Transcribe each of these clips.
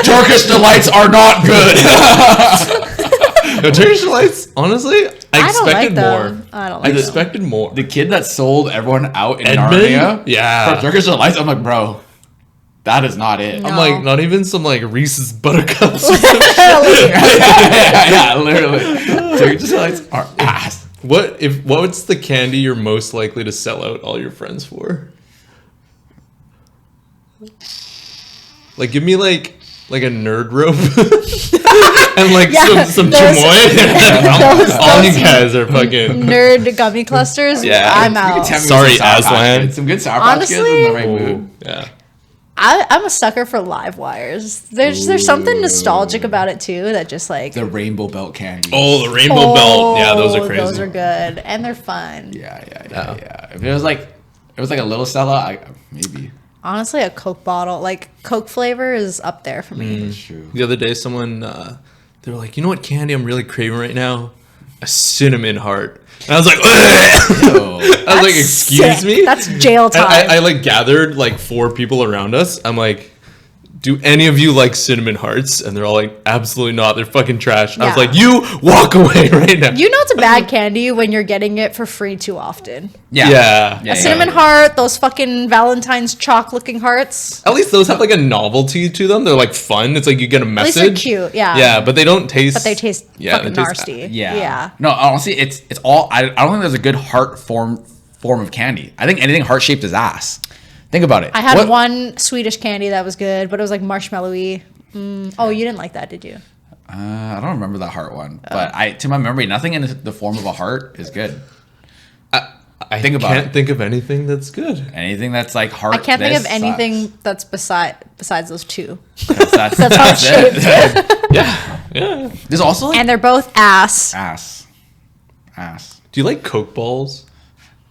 Turkish delights are not good. No, Turkish delights, honestly, I expected more. I don't like I expected more. The kid that sold everyone out in Edmund? Narnia, Yeah. for Turkish delights, I'm like, bro, that is not it. No. I'm like, not even some like Reese's Buttercups. yeah, literally. Turkish delights are ass. What's the candy you're most likely to sell out all your friends for? Like, give me like a nerd rope and like some chamoy. All you guys are fucking nerd gummy clusters. Yeah. I'm out. Sorry, Aslan. Some good Sour Patch Kids in the right Ooh, mood. yeah. I'm a sucker for live wires. There's something nostalgic about it too. That just like The Rainbow Belt candy. Oh, the rainbow belt. Yeah, those are crazy. Those are good and they're fun. Yeah. If it was like a little Stella, maybe. Honestly, a Coke bottle, like Coke flavor, is up there for me. That's true. The other day, someone they were like, you know what candy I'm really craving right now? A cinnamon heart. And I was like, I was like, excuse sick. me? That's jail time. I like gathered like 4 people around us. I'm like, do any of you like cinnamon hearts? And they're all like, absolutely not. They're fucking trash. I was Yeah. like, you walk away right now. You know it's a bad candy when you're getting it for free too often. Yeah. A cinnamon heart, those fucking Valentine's chalk looking hearts. At least those have like a novelty to them. They're like fun. It's like you get a At message. least they're cute, yeah. Yeah, but they don't taste. But they taste fucking they taste- nasty. Yeah. No, honestly, it's all. I don't think there's a good heart form of candy. I think anything heart shaped is ass. Think about it. I had one Swedish candy that was good, but it was like marshmallowy. Oh, you didn't like that, did you? I don't remember that heart one, but to my memory, nothing in the form of a heart is good. I Think about can't it. think of anything that's good. Anything that's like heart. I can't think of this anything that's besides those two. sucks. That's heart it. Yeah. There's also like And they're both ass. ass. Do you like Coke balls?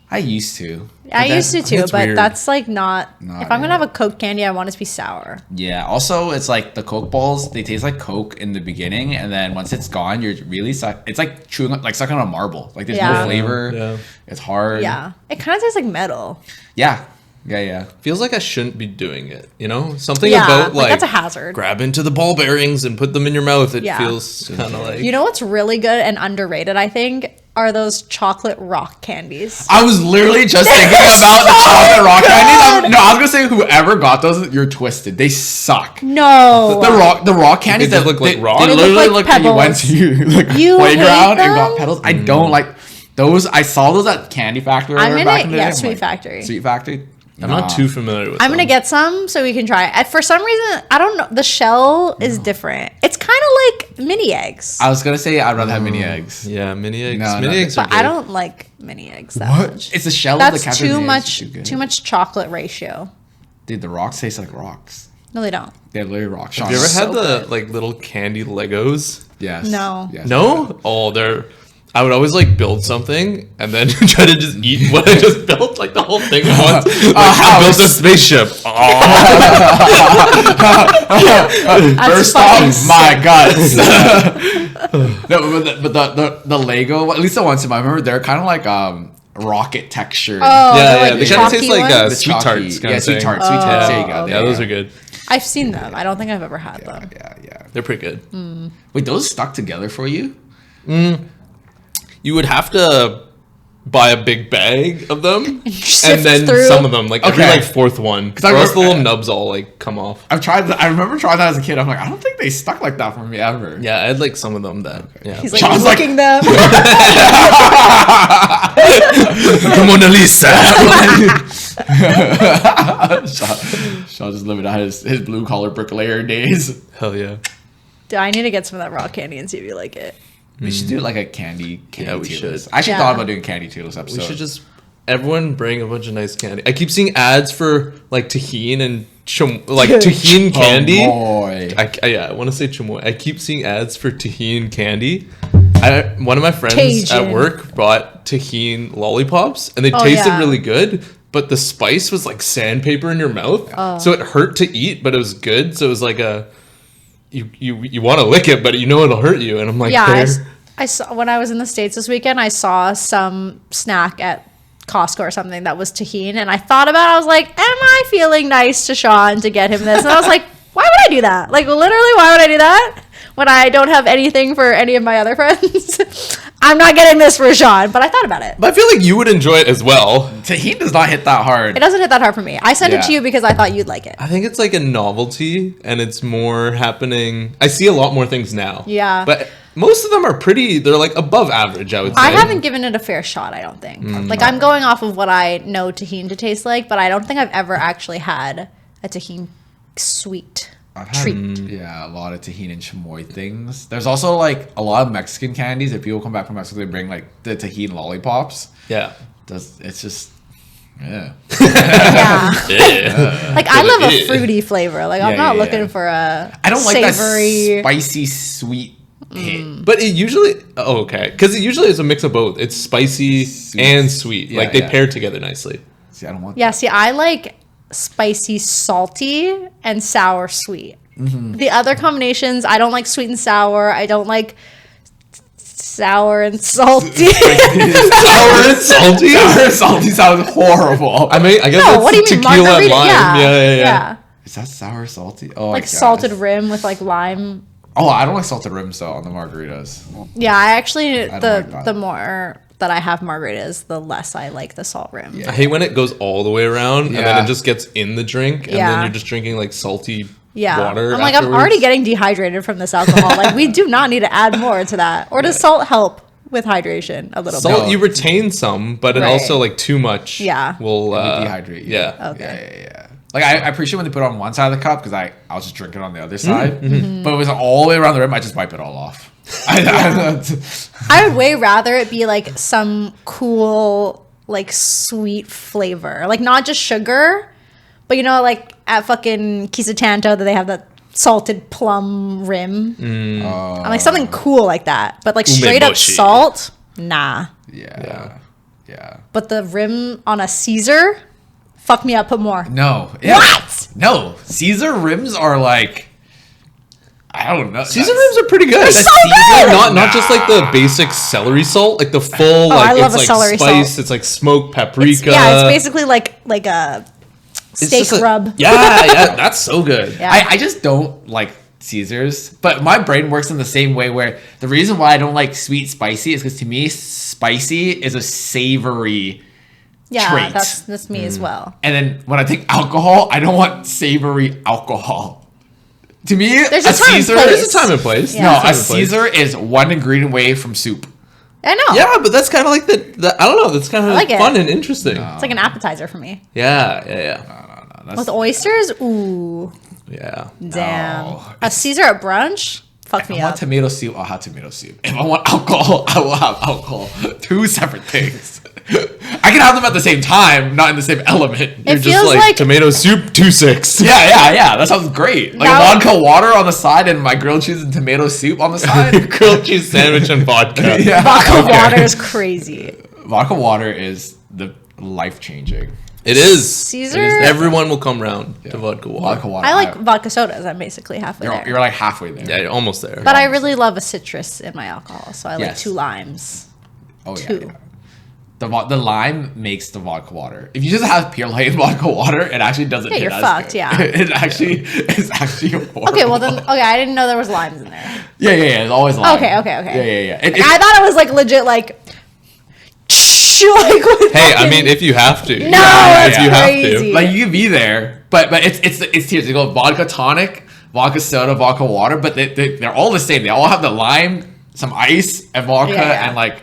I used to. I used to too, that's but weird. that's like not. Not If I'm gonna it. have a Coke candy, I want it to be sour. Yeah. Also, it's like the Coke balls. They taste like Coke in the beginning, and then once it's gone, you're really It's like chewing, like sucking on a marble. Like there's Yeah. no flavor. Yeah. It's hard. Yeah, it kind of tastes like metal. Yeah. Yeah. Feels like I shouldn't be doing it. You know, something Yeah, about like that's a hazard. grab into the ball bearings and put them in your mouth. It Yeah. feels kind of like You know what's really good and underrated? I think are those chocolate rock candies. I was literally just thinking about the chocolate rock candies. I was gonna say whoever got those, you're twisted. They suck. No, The rock candies They that look like rock? They They look literally like look like you went pebbles. to like You playground hate and got them? pedals. I don't like those. I saw those at Candy Factory. I'm back gonna- in the yeah, day. I'm Sweet like, Factory. Sweet Factory. I'm not too familiar with I'm them. gonna get some so we can try it. For some reason, I don't know. The shell is different. It's kind of like mini eggs, I was gonna say I'd rather have mini eggs. Yeah, mini eggs. No, mini no, eggs are but good. I don't like mini eggs that much. It's the shell of That's the too Captain much. Eggs is Too much chocolate ratio. Dude, the rocks taste like rocks. No, they don't. They're literally rocks. Have you ever So had the good. like little candy Legos? Yes. No. Yes. No? Oh, I would always like build something and then try to just eat what I just built, like the whole thing at once. Like, I built a spaceship. First off, my guts. No, but the Lego, at least the ones I remember, they're kind of like rocket texture. Oh, Yeah, they're yeah. like They kind of chalky taste like ones? The sweet chalky- tarts. Yeah, sweet tarts. Sweet tarts. There you go. Yeah, those are good. I've seen them. I don't think I've ever had them. Yeah. They're pretty good. Wait, those stuck together for you? You would have to buy a big bag of them and Sift then through. some of them, like every Okay. like fourth one, I or else the remember- little nubs all like come off. I've tried that. I remember trying that as a kid. I'm like, I don't think they stuck like that for me ever. Yeah, I had like some of them that. Yeah. He's like Sean's like- looking them. Mona Lisa. Sean just living out his blue collar bricklayer days. Hell yeah. Dude, I need to get some of that raw candy and see if you like it. We should do like a candy Yeah, we tier should. list. I actually Yeah. thought about doing candy tier list We episode. should just everyone bring a bunch of nice candy. I keep seeing ads for like tahini and tahini candy. Boy. I want to say chamoy. I keep seeing ads for tahini candy. One of my friends Cajun. at work brought tahini lollipops, and they Oh, tasted yeah. really good. But the spice was like sandpaper in your mouth, so it hurt to eat, but it was good. So it was like you want to lick it, but you know it'll hurt you. And I'm like, Yeah, there. I saw when I was in the States this weekend. I saw some snack at Costco or something that was tahini, and I thought about it. I was like, am I feeling nice to Sean to get him this? And I was like, why would I do that? Like, literally, why would I do that when I don't have anything for any of my other friends? I'm not getting this for Sean, but I thought about it. But I feel like you would enjoy it as well. Tahini does not hit that hard. It doesn't hit that hard for me. I sent it to you because I thought you'd like it. I think it's like a novelty, and it's more happening. I see a lot more things now. Yeah. But most of them are pretty, they're like above average, I would say. I haven't given it a fair shot, I don't think. Like, I'm going off of what I know tahini to taste like, but I don't think I've ever actually had a tahini sweet treat. Yeah, a lot of tahini and chamoy things. There's also like a lot of Mexican candies. If people come back from Mexico, they bring like the tahini lollipops. Yeah. It's just, yeah. Yeah. Like, I love a fruity flavor. Like, I'm not looking for a I don't like savory, that spicy sweet hit. But it usually, okay, because it usually is a mix of both. It's spicy and sweet. Yeah, like, they pair together nicely. See, I don't want Yeah, see, I like spicy salty and sour sweet. The other combinations, I don't like sweet and sour. I don't like sour and salty. Sour and salty? Sour and salty sounds horrible. I mean, I guess No, that's what do you mean? tequila and Margarita? lime. Yeah. Is that sour salty? Oh, Like I guess. salted rim with like lime. Oh, I don't like salted rims though on the margaritas. Yeah, I actually don't like that. the more that I have margaritas, the less I like the salt rim. I hate when it goes all the way around and then Yeah. it just gets in the drink and Yeah. then you're just drinking like salty Yeah. water. I'm like, I'm afterwards. already getting dehydrated from this alcohol. Like, we do not need to add more to that. Or does salt help with hydration a little Salt, bit? you retain some, but it Right. also like too much. Yeah. Will dehydrate you. Yeah. Okay. Yeah. Like I appreciate when they put it on one side of the cup because I was just drinking on the other side, but it was all the way around the rim. I just wipe it all off. I would way rather it be like some cool, like sweet flavor. Like, not just sugar, but you know, like at fucking Kisatanto that they have that salted plum rim. I'm like something cool like that. But like straight up Umeboshi. salt, nah. Yeah. But the rim on a Caesar, fuck me up, put more. No. What? No. Caesar rims are like, I don't know. Caesar rims are pretty good. so good! Not just like the basic celery salt, like the full I like love it's a like celery spice, salt. it's like smoked paprika. It's basically like a It's steak just a- rub. Yeah, that's so good. Yeah. I just don't like Caesars, but my brain works in the same way where the reason why I don't like sweet spicy is because to me spicy is a savory trait. That's me as well. And then when I think alcohol, I don't want savory alcohol. To me, There's a a time and Caesar place. There's a time and place. Yeah. no, There's a time and place. Caesar is one ingredient away from soup. I know. Yeah, but that's kind of like the I don't know. That's kind of like it. fun and interesting. It's like an appetizer for me. Yeah. That's, With oysters, ooh, Yeah. damn. No. A Caesar at brunch, fuck if me I want up. tomato soup, I'll have tomato soup. If I want alcohol, I will have alcohol. Two separate things. I can have them at the same time, not in the same element. It You're just feels like, like tomato soup 2-6. Yeah. That sounds great. Like Now- a vodka water on the side and my grilled cheese and tomato soup on the side. Grilled cheese sandwich and vodka. Yeah. vodka Okay. water is crazy. Vodka water is the life changing. It is. Caesar? It is. Everyone will come round to vodka water. Vodka water. I like vodka sodas. I'm basically halfway there. You're like halfway there. Yeah, you're almost there. But I really love a citrus in my alcohol, so I like Yes. 2 limes. Oh yeah. Two. Yeah. The lime makes the vodka water. If you just have pure plain vodka water, it actually doesn't. Yeah, hit you're as fucked, good. yeah. It actually is actually horrible. Okay, well then, I didn't know there was limes in there. Yeah. It's always lime. Okay. Yeah. I thought it was like legit, like, like with Hey, I fucking- mean, if you have to. No, if it's you have crazy. to. Like you can be there, but it's tiers. They go vodka tonic, vodka soda, vodka water, but they're all the same. They all have the lime, some ice, and vodka, Yeah. and like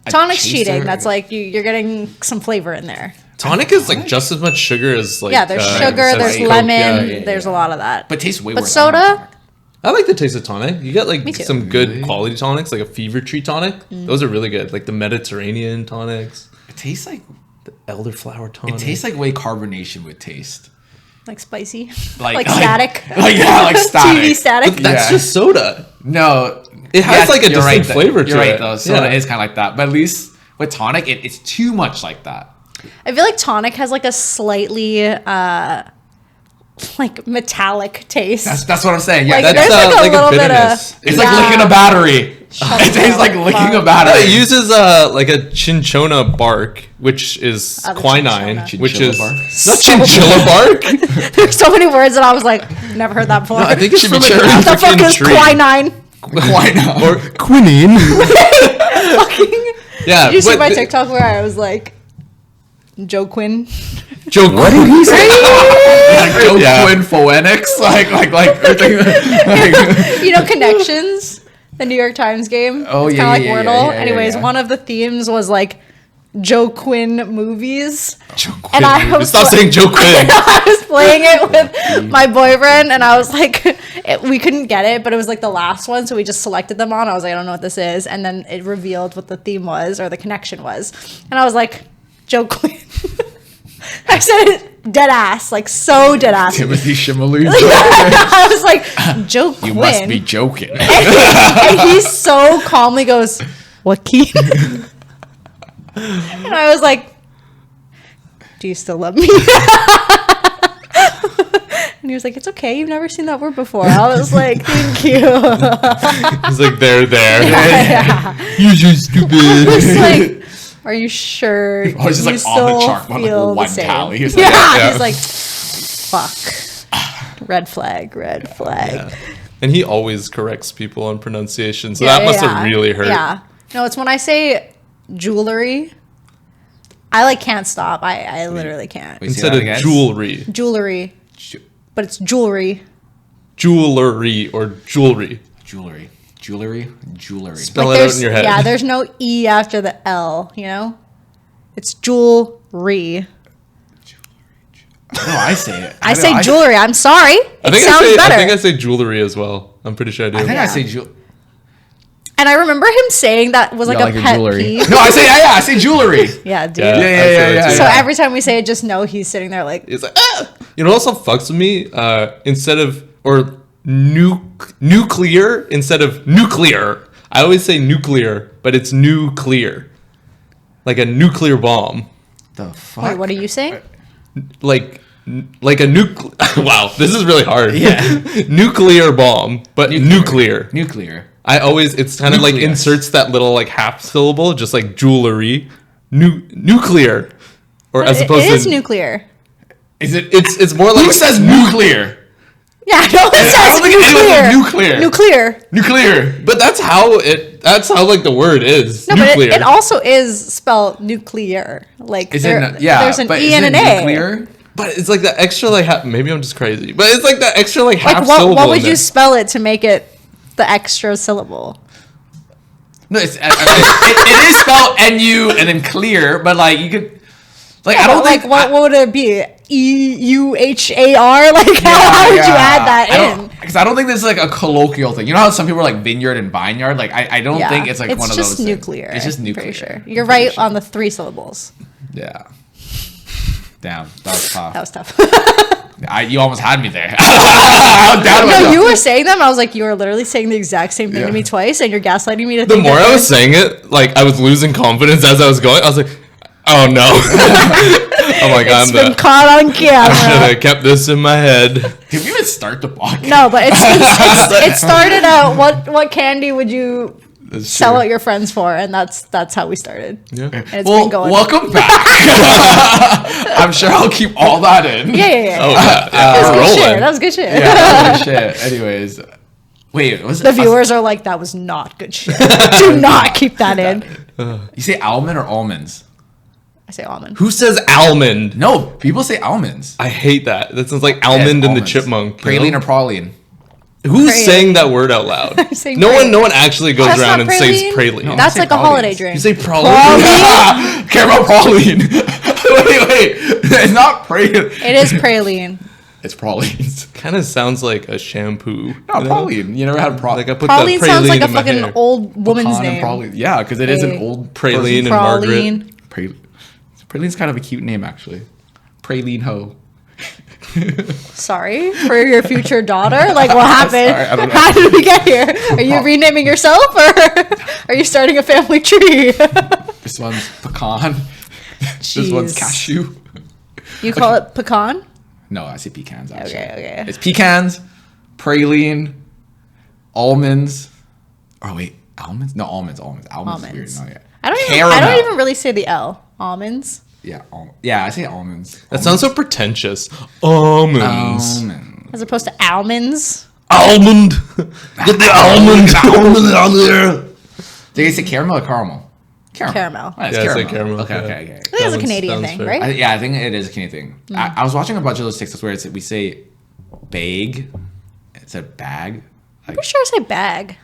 a Tonic's chaser. cheating. That's like you're getting some flavor in there. Tonic is like just as much sugar as like. Yeah, there's sugar, as there's Coke. lemon, Yeah. there's a lot of that. but it tastes way But worse. soda? I like the taste of tonic. You got like Me too. some good quality tonics, like a fever tree tonic. Those are really good. Like the Mediterranean tonics, It tastes like elderflower tonic. it tastes like way carbonation would taste. Like spicy, Like static. Like static. TV static. But that's Yeah. just soda. No, It has, like, a you're distinct though. flavor to You're right it. though. Soda Yeah. is kind of like that, but at least with tonic, it's too much like that. I feel like tonic has like a slightly like metallic taste. That's what I'm saying. Yeah, Like, that's there's like a little bit of- it's Yeah. like licking a battery. It's like licking a battery. It uses like a cinchona bark, which is quinine, cinchona. which is Bark? not chinchilla bark. There's so many words that I was like, never heard that before. I think it's from an What the fuck African is tree. quinine? Quinine. Or quinine. Fucking. Yeah. Did you see but my the- TikTok where I was like, Joe Quinn? Joe, what did he say? Like Joe Yeah. Quinn phonetics, like You know, Connections, the New York Times game. Oh, It's yeah, kinda yeah, like yeah, Wordle. yeah, yeah, Anyways, yeah. one of the themes was like Joe Quinn movies. Joe And I Quinn. was Stop like- saying Joe Quinn. I was playing it with my boyfriend, and I was like, we couldn't get it, but it was like the last one, so we just selected them on. I was like, I don't know what this is, and then it revealed what the theme was or the connection was, and I was like, Joe Quinn. I said it dead ass, like so dead ass. Timothy Chalamet. I was like, Joe Quinn. You must be joking. And he so calmly goes, what key? And I was like, do you still love me? And he was like, it's okay, you've never seen that word before. I was like, thank you. He's like, there. Yeah. You're so stupid. I was like, are you sure? I was just you like on the still chart, on like feel the one same?" tally. He was like, Yeah, yeah. he's like, fuck. Red flag, red flag. Yeah. And he always corrects people on pronunciation, so Yeah, that must yeah, have really hurt. Yeah. No, it's when I say jewelry, I like can't stop. I literally can't. Wait, say Instead that of again? jewelry. Jewelry, but it's jewelry. Jewelry or jewelry. Jewelry. Spell it out in your head. Yeah, there's no E after the L, you know? It's jewelry. No, I say it. I say jewelry. I'm sorry. It sounds better. I think I say jewelry as well. I'm pretty sure I do. I think I Yeah. say jewelry. And I remember him saying that was like a pet peeve. No, I say jewelry. Yeah, dude. Yeah, Yeah. So every time we say it, just know he's sitting there like, It's like, ah! You know what also fucks with me? Instead of, or nuclear instead of nuclear. I always say nuclear, but it's nuclear. Like a nuclear bomb. The fuck? wait, what are you saying? Like a nuclear. Wow, this is really hard. Yeah. Nuclear bomb, but nuclear. I always, it's kind of like Nucleus. inserts that little like half syllable, just like jewelry. Nuclear. Or as opposed It is to. nuclear. Is it? It's more like. Who says nuclear? Yeah, no, it I don't think anyone says nuclear. Nuclear. But that's how like the word is. No, nuclear. but it also is spelled nuclear. Like Is there, it? Yeah. there's an but E is and it an A. nuclear? But it's like that extra like maybe I'm just crazy. But it's like that extra like half Like syllable. what in would there. you spell it to make it the extra syllable? No, it is spelled N-U and then clear, but like you could, like I don't like think what would it be? EUHAR? Like how would you add that in? Because I don't think this is like a colloquial thing. You know how some people are like vineyard and vineyard? Like I don't think it's like one of those. It's just nuclear. It's just I'm nuclear. pretty sure. You're right on the 3 syllables. Yeah. Damn, that was tough. That was tough. You almost had me there. I'm down with No, that. you were saying them. I was like, you were literally saying the exact same thing to me twice, and you're gaslighting me to The think more that I was saying it, like I was losing confidence as I was going. I was like, oh no. Oh my god, it's been caught on I should camera. have kept this in my head. Did we even start the podcast? No, but it started out. What candy would you sell out your friends for? And that's how we started. Yeah. And it's Well, been going. welcome back. I'm sure I'll keep all that in. Yeah. Oh yeah, That was we're good rolling. shit. That was good shit. Yeah, holy shit. Anyways, wait, was The viewers are like, that was not good shit. Do not keep that in. You say almond or almonds? I say almond. Who says almond? No, people say almonds. I hate that. That sounds like almond and the almonds. chipmunk. you Praline know? or praline? Who's Praline. saying that word out loud? I'm saying No praline. one actually goes That's around not and says praline? praline. No. That's say like a pralines. holiday drink. You say praline. Caramel praline. wait. It's not praline. It is praline. It's pralines. Kind of sounds like a shampoo. No, praline. You never had praline. Like I put Praline the sounds like a in my fucking hair. old woman's Pecan and name. praline. Yeah, because it is an Hey. old Praline and Praline. Margaret. Praline's kind of a cute name, actually. Praline ho. Sorry for your future daughter. Like what happened? Sorry, I don't know. How did we get here? Are you renaming yourself, or are you starting a family tree? This one's pecan. This one's Jeez. cashew. You call it pecan? No, I say pecans, actually. Okay. It's pecans, praline, almonds. Oh, wait. Almonds? No, almonds. Almonds is weird. No, yeah. I don't even really say the L. Almonds. Yeah, I say almonds. That sounds so pretentious. Almonds. As opposed to almonds. Almond. Get the almond out there. Did you say caramel or caramel? Caramel. Oh, it's Yeah, I say caramel. caramel. Okay. I think it's a Canadian thing, right? I think it is a Canadian thing. I was watching a bunch of those TikToks where we say bag. It's a bag. I'm pretty sure I say bag.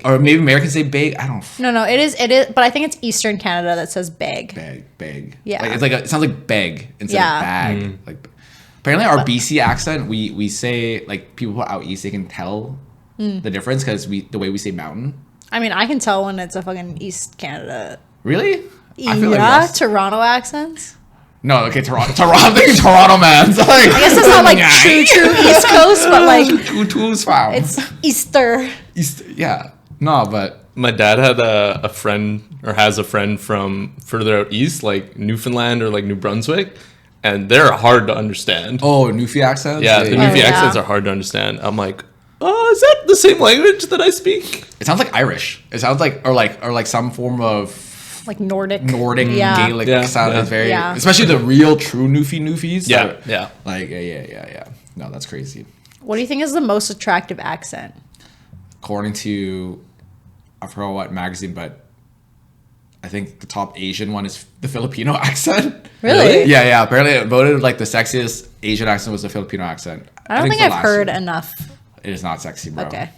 Or maybe Americans say bag. I don't. No, it is. But I think it's Eastern Canada that says bag. Bag. Yeah. It sounds like beg instead of bag. Like apparently our BC accent, we say like people who are out east, they can tell the difference because the way we say mountain. I mean, I can tell when it's a fucking East Canada. Really? Yeah, Toronto accents. No, okay, Toronto man. So like, I guess it's not like true East Coast, but like it's Easter. Yeah. No, but my dad had a friend or has a friend from further out east, like Newfoundland or like New Brunswick, and they're hard to understand. Oh, Newfie accents? Yeah, the Newfie accents are hard to understand. I'm like, is that the same language that I speak? It sounds like Irish. It sounds like or like some form of like Nordic Gaelic sound. It's very especially the real true Newfies. Yeah. Like yeah. No, that's crazy. What do you think is the most attractive accent? According to I forgot what magazine, but I think the top Asian one is the Filipino accent. Really? Yeah. Apparently it voted like the sexiest Asian accent was the Filipino accent. I don't think I've heard enough. It is not sexy, bro. Okay.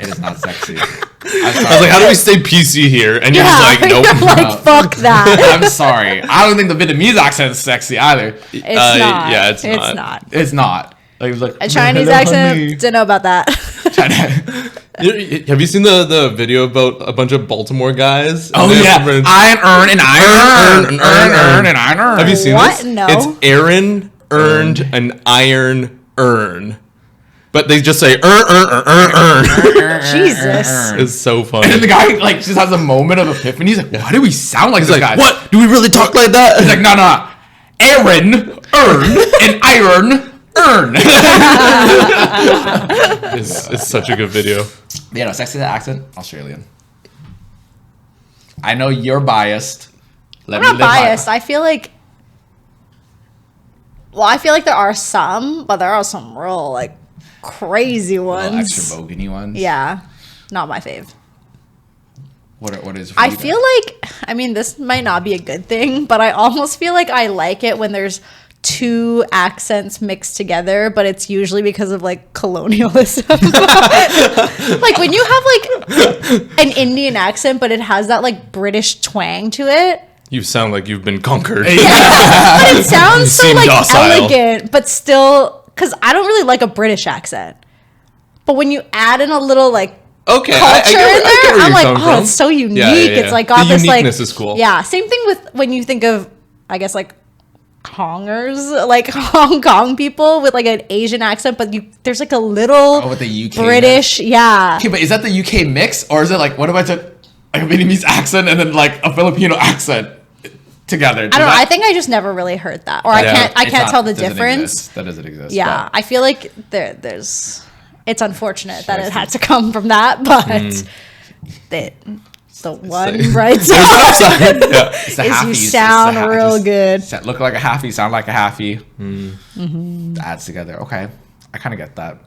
It is not sexy. I was like, how do we stay PC here? And you're just like, nope. You're like, fuck that. I'm sorry. I don't think the Vietnamese accent is sexy either. It's not. Yeah, it's not. It's not. Like a Chinese accent? Didn't know about that. Have you seen the video about a bunch of Baltimore guys? Oh yeah, iron and iron. Have you seen this? No. It's Aaron earned an iron earn, but they just say Jesus, it's so funny. And the guy like just has a moment of epiphany. He's like, why do we sound like this guy? What? Do we really talk like that? He's like, no. Aaron earn and iron earn. It's such a good video. Yeah, no, sexy accent, Australian. I know you're biased. I'm not biased. I feel like there are some, but there are some real like crazy ones. Extra bogany ones. Yeah, not my fave. What is? I feel like, I mean, this might not be a good thing, but I almost feel like I like it when there's two accents mixed together, but it's usually because of like colonialism. Like when you have like an Indian accent, but it has that like British twang to it. You sound like you've been conquered. But it sounds so like docile. elegant, but still, because I don't really like a British accent. But when you add in a little like culture in there, I'm like, oh, it's so unique. Yeah. It's like got the this like uniqueness is cool. Yeah, same thing with when you think of, I guess, like Hongers, like Hong Kong people with like an Asian accent, but there's like a little with the UK British, yeah. Okay, but is that the UK mix, or is it like what if I took a Vietnamese accent and then like a Filipino accent together? I don't know. I think I just never really heard that, or I can't tell the difference. That doesn't exist. Yeah, but. I feel like there's. It's unfortunate that it had to come from that, but the one bright side is you sound real good. Look like a halfie, sound like a halfie. Adds together. Okay, I kind of get that.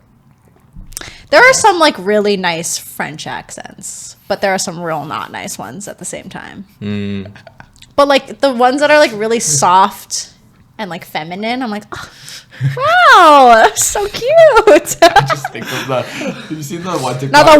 There are some like really nice French accents, but there are some real not nice ones at the same time. But like the ones that are like really soft and like feminine, I'm like, oh, wow, that's so cute. I just think of have you seen the one TikTok? Not the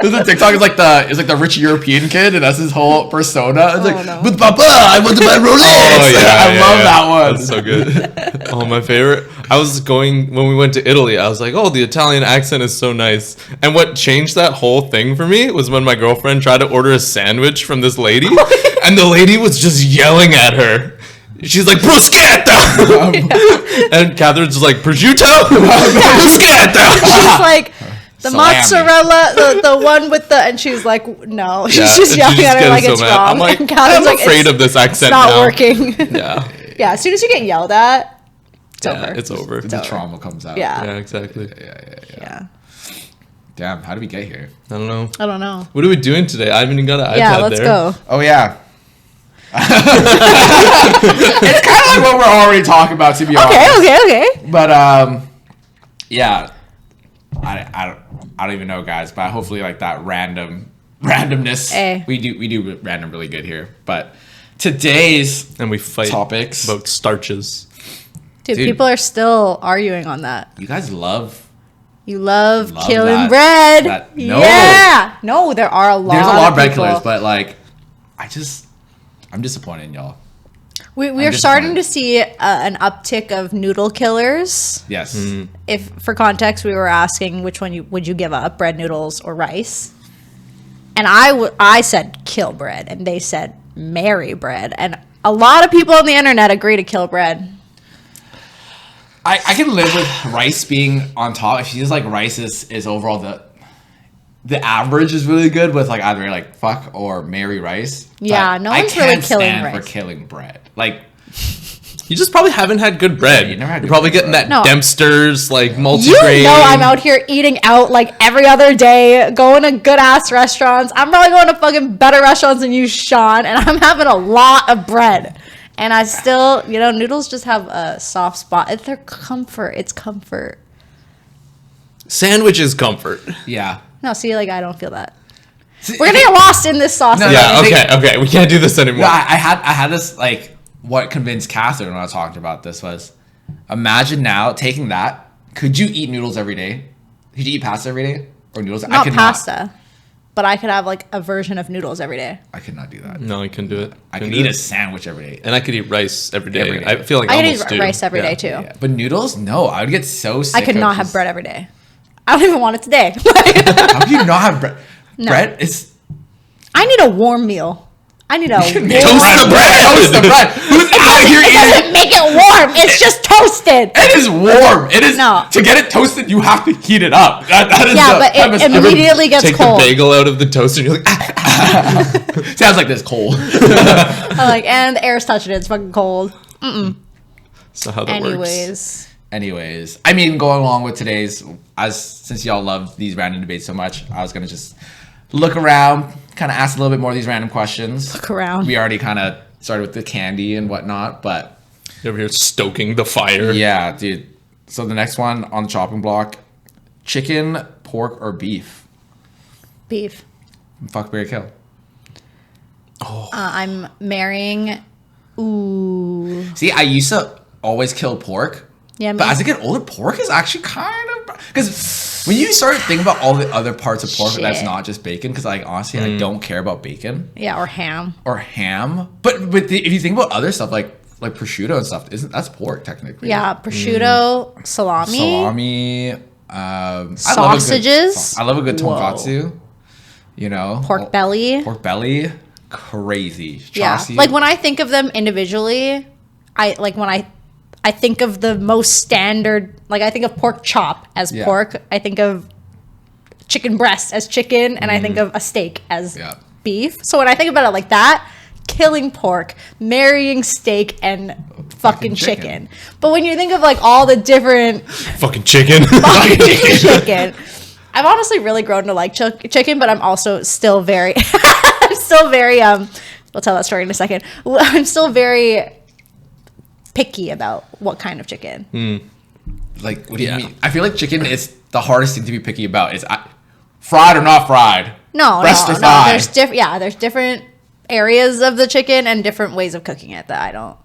There's a TikTok. It's like the rich European kid, and that's his whole persona. It's like, with Papa, I want to buy Rolex. I love that one. That's so good. Oh, my favorite. When we went to Italy, I was like, oh, the Italian accent is so nice. And what changed that whole thing for me was when my girlfriend tried to order a sandwich from this lady, and the lady was just yelling at her. She's like, bruschetta! And Catherine's just like, prosciutto? Bruschetta! She's like, the mozzarella, the one with the, and she's like, no. She's just yelling at her like it's wrong. I'm like, I'm afraid of this accent now. now. It's not working. Yeah, as soon as you get yelled at, it's over. It's over. The trauma comes out. Yeah. Yeah, exactly. Yeah. Damn, how did we get here? I don't know. I don't know. What are we doing today? I haven't even got an iPad Yeah, let's there. go. Oh, yeah. It's kind of like what we're already talking about, to be honest. Okay. But, yeah. I don't even know, guys, but hopefully, like, that randomness. Hey. We do random really good here. But today's And we fight topics. about starches. Dude, Dude. people are still arguing on that. You guys love... You love that- killing bread. no. Yeah. No, there are a lot. There's a lot of bread people. killers, but, like, I'm disappointed in y'all. We're starting to see an uptick of noodle killers. Yes. If, for context, we were asking which one would you give up, bread, noodles, or rice? And I said kill bread, and they said marry bread. And a lot of people on the internet agree to kill bread. I can live with rice being on top. If you just like rice is overall the average is really good with like either like fuck or marry rice. Yeah, But no I one's really can't killing stand rice. for killing bread. Like You just probably haven't had good bread. you never had You're good probably bread. getting that No. Dempster's like You multigrain. know I'm out here eating out like every other day, going to good ass restaurants. I'm probably going to fucking better restaurants than you, Sean, and I'm having a lot of bread. And I still, noodles just have a soft spot. It's their comfort. It's comfort. Sandwich is comfort. yeah. No, see, like, I don't feel that. We're gonna get lost in this sauce. No, again. Yeah, okay. We can't do this anymore. No, I had this like what convinced Catherine when I was talking about this was imagine now taking that. Could you eat noodles every day? Could you eat pasta every day? Or noodles? Not I could pasta, but I could have like a version of noodles every day. I could not do that. No, I can do it. I Can could do eat it. a sandwich every day. And I could eat rice every day. Every day. I feel like I could almost eat do. rice every Yeah. day too. Yeah. But noodles? No, I would get so sick. I could of not have just- bread every day. I don't even want it today. How can you not have bread? No. Bread is I need a warm meal. I need a warm Toast the bread. Toast the bread. Who's out here It eating? doesn't make it warm. It's just toasted. It is warm. It is. No. To get it toasted, you have to heat it up. That is Yeah, the but premise. it immediately gets Take cold. the bagel out of the toaster and you're like, ah. Sounds like this cold. I'm like, and the air's touching it. It's fucking cold. That's not how that works. Anyways, I mean, going along with today's, since y'all love these random debates so much, I was gonna just look around, kind of ask a little bit more of these random questions. Look around. We already kind of started with the candy and whatnot, but You're over here stoking the fire. yeah, dude. So the next one on the chopping block: chicken, pork, or beef. Beef. Fuck, marry, kill. I'm marrying. Ooh. See, I used to always kill pork. Yeah, But me- as I get older, pork is actually kind of because when you start thinking about all the other parts of pork that's Shit. not just bacon, because like honestly, I don't care about bacon Yeah, or ham. or ham. But if you think about other stuff like prosciutto and stuff, that's pork technically? Yeah, prosciutto, salami. Salami, Sausages. I love a good Whoa. tonkatsu. You know, Pork belly. Pork belly, crazy. Yeah. Chassis. Like when I think of them individually, I think of the most standard, like I think of pork chop as Yeah. pork. I think of chicken breast as chicken, and I think of a steak as Yeah. beef. So when I think about it like that, killing pork, marrying steak, and fucking chicken. But when you think of like all the different Fucking chicken. chicken, I've honestly really grown to like chicken, but I'm also still very, we'll tell that story in a second. I'm still very picky about what kind of chicken. Like, what do you mean? I feel like chicken is the hardest thing to be picky about. Is fried or not fried? No, Breast or no. thigh? There's different areas of the chicken and different ways of cooking it that I don't.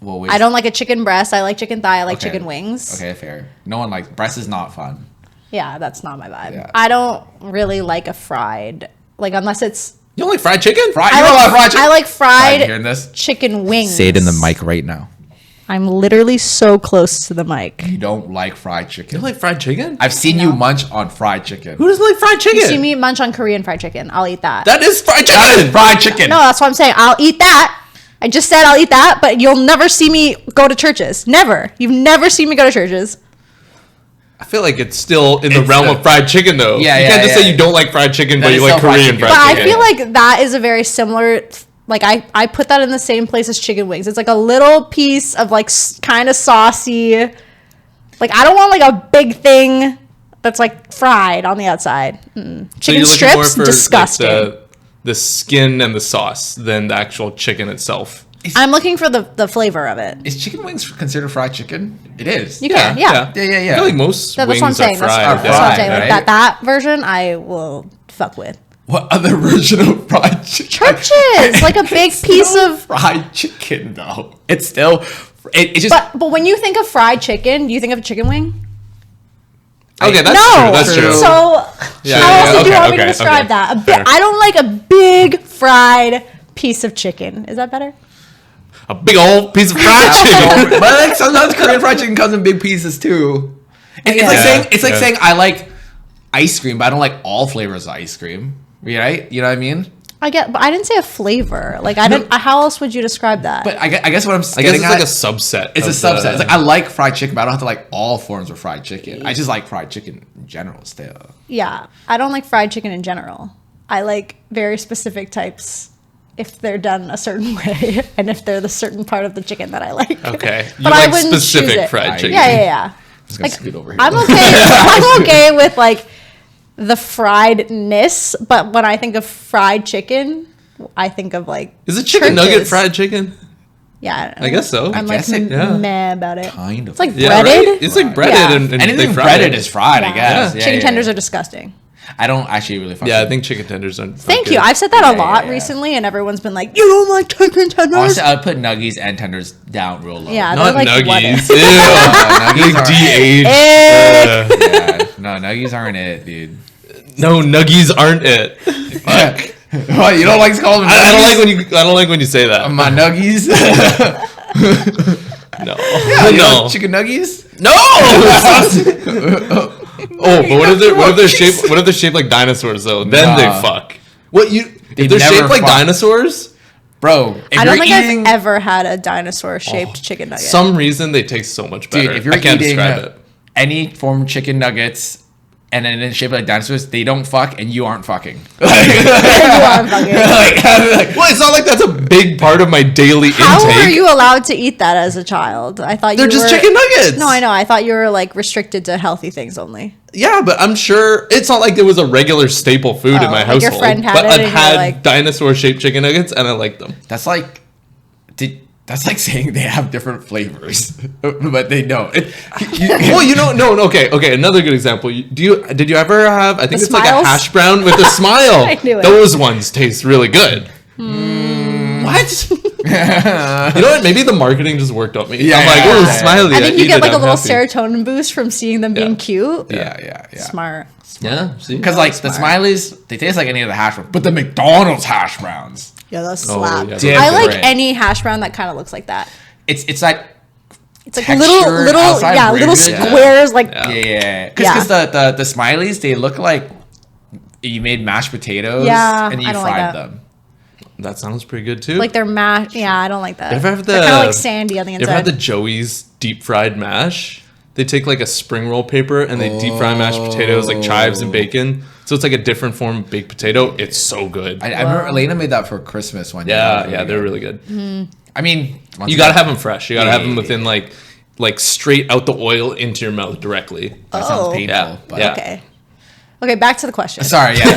Well, wait. I don't like a chicken breast. I like chicken thigh. I like Okay. chicken wings. Okay, fair. No one likes breast is not fun. Yeah, that's not my vibe. Yeah. I don't really like a fried, like unless it's. You don't like fried chicken? Fried. I You don't like, like fried chicken. I like fried hearing this? chicken wings. Say it in the mic right now. I'm literally so close to the mic. You don't like fried chicken. You don't like fried chicken? I've seen you munch on fried chicken. Who doesn't like fried chicken? You see me munch on Korean fried chicken. I'll eat that. That is fried chicken. That is fried chicken. No, that's what I'm saying. I'll eat that. I just said I'll eat that, but you'll never see me go to churches. Never. You've never seen me go to churches. I feel like it's still in the It's realm the- of fried chicken, though. Yeah, you yeah, can't just yeah. say you don't like fried chicken, That but is you like still fried Korean chicken. fried But chicken. I feel like that is a very similar, like I put that in the same place as chicken wings. It's like a little piece of like kind of saucy. Like I don't want like a big thing. that's like fried on the outside. So Chicken you're looking more strips, for, disgusting. like, the skin and the sauce than the actual chicken itself. I'm looking for the flavor of it. Is chicken wings considered fried chicken? It is. You can, yeah. I feel like most That's wings what I'm saying. are fried. That's what I'm saying. right? Like that version, I will fuck with. What other version of fried chicken? Churches, like a big piece of. fried chicken, though. It's still. It just. But when you think of fried chicken, do you think of a chicken wing? Okay, that's No. true. That's true. So how else do you want me to describe that? Fair. I don't like a big fried piece of chicken. Is that better? A big old piece of fried chicken. But like sometimes Korean fried chicken comes in big pieces too. And it's like saying I like ice cream, but I don't like all flavors of ice cream. Right? You know what I mean? I get, but I didn't say a flavor. Like I didn't. How else would you describe that? But I guess what I'm I guess getting it's like at, a subset. it's a of subset. It's like I like fried chicken, but I don't have to like all forms of fried chicken. I just like fried chicken in general still. Yeah, I don't like fried chicken in general. I like very specific types if they're done a certain way and if they're the certain part of the chicken that I like. Okay. But You I like wouldn't choose specific it. fried chicken. Yeah. Just gonna scoot over here. I'm okay. I'm okay with like the friedness, but when I think of fried chicken, I think of like. Is it chicken churches. nugget fried chicken? Yeah, I guess so. I'm I guess like it- yeah. meh about it. Kind of. It's like Yeah, breaded. right? It's like breaded Yeah. and Anything they fry breaded it. is fried, I Yeah. guess. Yeah. Yeah, Chicken yeah, tenders yeah. are disgusting. I don't actually really fuck Yeah, I with think chicken tenders aren't. Thank good. you. I've said that a lot yeah. recently, and everyone's been like, "You don't like chicken tenders." Honestly, I would put nuggies and tenders down real low. Yeah, Not they're like nuggies. what? Ew. Nuggies Big are- DH. Yeah, no, nuggies aren't it, dude. No, nuggies aren't it. What, you don't like to call them nuggies? I don't like when you say that. My nuggies? No. You No. know, chicken nuggies? No. Oh, but what if they're shaped like dinosaurs though? Then Nah. they fuck. What you? They If they're never shaped like fuck. dinosaurs, Bro, if I don't you're think eating, I've ever had a dinosaur-shaped chicken nugget. some reason they taste so much better. dude, if you're I can't eating describe it. any form of chicken nuggets and then it's shaped like dinosaurs, they don't fuck and you aren't fucking. You are fucking. Well, it's not like that's a big part of my daily How intake. were you allowed to eat that as a child? I thought They're you just were, chicken nuggets. No, I know. I thought you were like restricted to healthy things only. Yeah, but I'm sure it's not like it was a regular staple food in my like your household. friend had but it I've and you're had like- dinosaur-shaped chicken nuggets and I like them. That's like, saying they have different flavors, but they don't. Well, no, okay. Another good example. Did you ever have? I think The it's like a smiles? hash brown with a smile. I knew it. Those ones taste really good. What? You know what? Maybe the marketing just worked on me. Yeah, I'm like, yeah, oh, yeah. smiley. I think you eat get it, like a I'm little happy. serotonin boost from seeing them being cute. Yeah. Smart. Yeah, see. Because like the Smileys, they taste like any of the hash browns, but the McDonald's hash browns, Yeah, those Oh, slap. yeah, I like different. any hash brown that kind of looks like that. it's like It's like textured little outside little rim. squares like Yeah. yeah, Yeah. because the Smileys, they look like you made mashed potatoes Yeah, and you I don't like fried that. them. That sounds pretty good too. like they're mashed. Yeah, I don't like that. You ever have They're kind of the- like sandy on the You ever had inside. the Joey's deep fried mash? They take like a spring roll paper and they deep fry mashed potatoes like chives and bacon. So it's like a different form of baked potato. It's so good. I remember Elena made that for Christmas one year. yeah, they're really good. I mean, once You gotta again, have them fresh. You gotta have them Yeah. within like straight out the oil into your mouth directly. that sounds Oh. painful. Yeah, But yeah. Okay, back to the question. Sorry, yeah.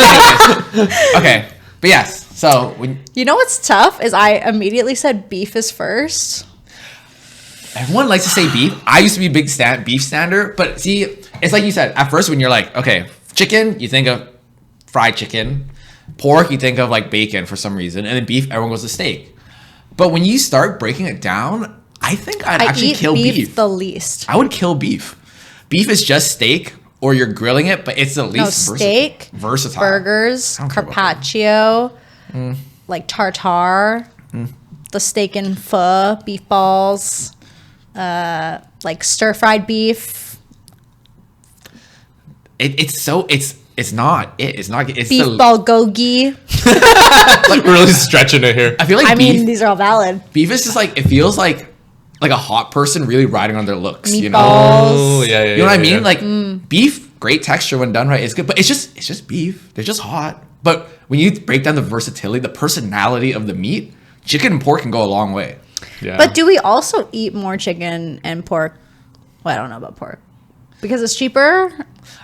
Okay, but yes. So when You know what's tough is I immediately said beef is first. everyone likes to say beef, I used to be a big beef stander, but see, it's like you said at first when you're like, okay, chicken, you think of fried chicken. Pork, you think of like bacon for some reason, and then beef, everyone goes to steak. But when you start breaking it down, I think I'd I actually eat kill beef. the least. I would kill beef. Beef is just steak, or you're grilling it, but it's the least No, steak, versatile. burgers, I don't care about carpaccio, like tartare, the steak and pho, beef balls, like stir-fried beef, It's not it's beef the, bulgogi. Like really stretching it here. I feel like I beef mean, these are all valid. beef is just like, it feels like a hot person really riding on their looks, you know? Meatballs. Oh yeah, You know what I mean? yeah. Like beef, great texture when done right. It's good, but it's just beef. They're just hot. But when you break down the versatility, the personality of the meat, chicken and pork can go a long way. yeah. But do we also eat more chicken and pork? Well, I don't know about pork. Because it's cheaper?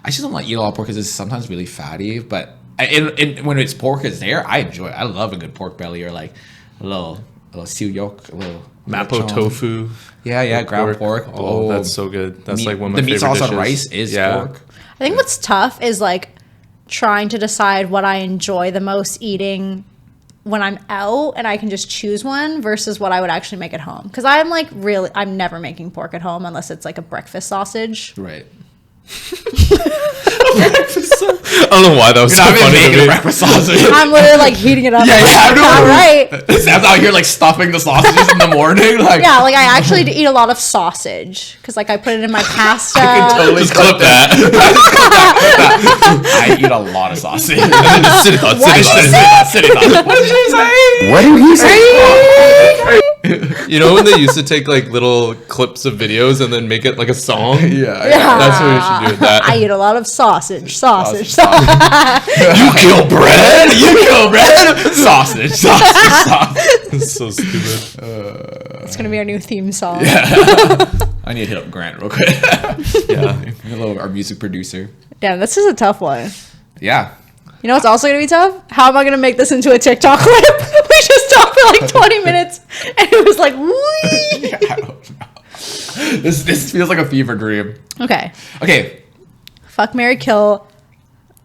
I just don't like eat a lot of pork because it's sometimes really fatty. But when it's pork is there, I enjoy it. I love a good pork belly or like a little seal yolk, a little Mapo tofu. Yeah, ground pork. Oh, that's so good. That's like one of my favorite dishes. The meat sauce dishes. on rice is pork. I think what's tough is like trying to decide what I enjoy the most eating when I'm out and I can just choose one versus what I would actually make at home. Because I'm like I'm never making pork at home unless it's like a breakfast sausage. Right. I don't know why that was so funny to me. Breakfast sausage. I'm literally like heating it up. Yeah, I know. All right. Sam's out here like stuffing the sausages in the morning. Like, Yeah, like I actually eat a lot of sausage because like I put it in my pasta. I can totally Just clip that. I eat a lot of sausage. City Thots. City Thots. What did you say? What did he say? You know when they used to take like little clips of videos and then make it like a song? Yeah. That's what we should do with that. I eat a lot of sausage. You kill bread. Sausage. It's so stupid. It's gonna be our new theme song. I need to hit up Grant real quick. Yeah. Our music producer. Damn, this is a tough one. Yeah. You know what's also gonna be tough? How am I gonna make this into a TikTok clip? We just talked for like 20 minutes, and it was like, wee. I don't know. This feels like a fever dream. Okay. Fuck, marry, kill,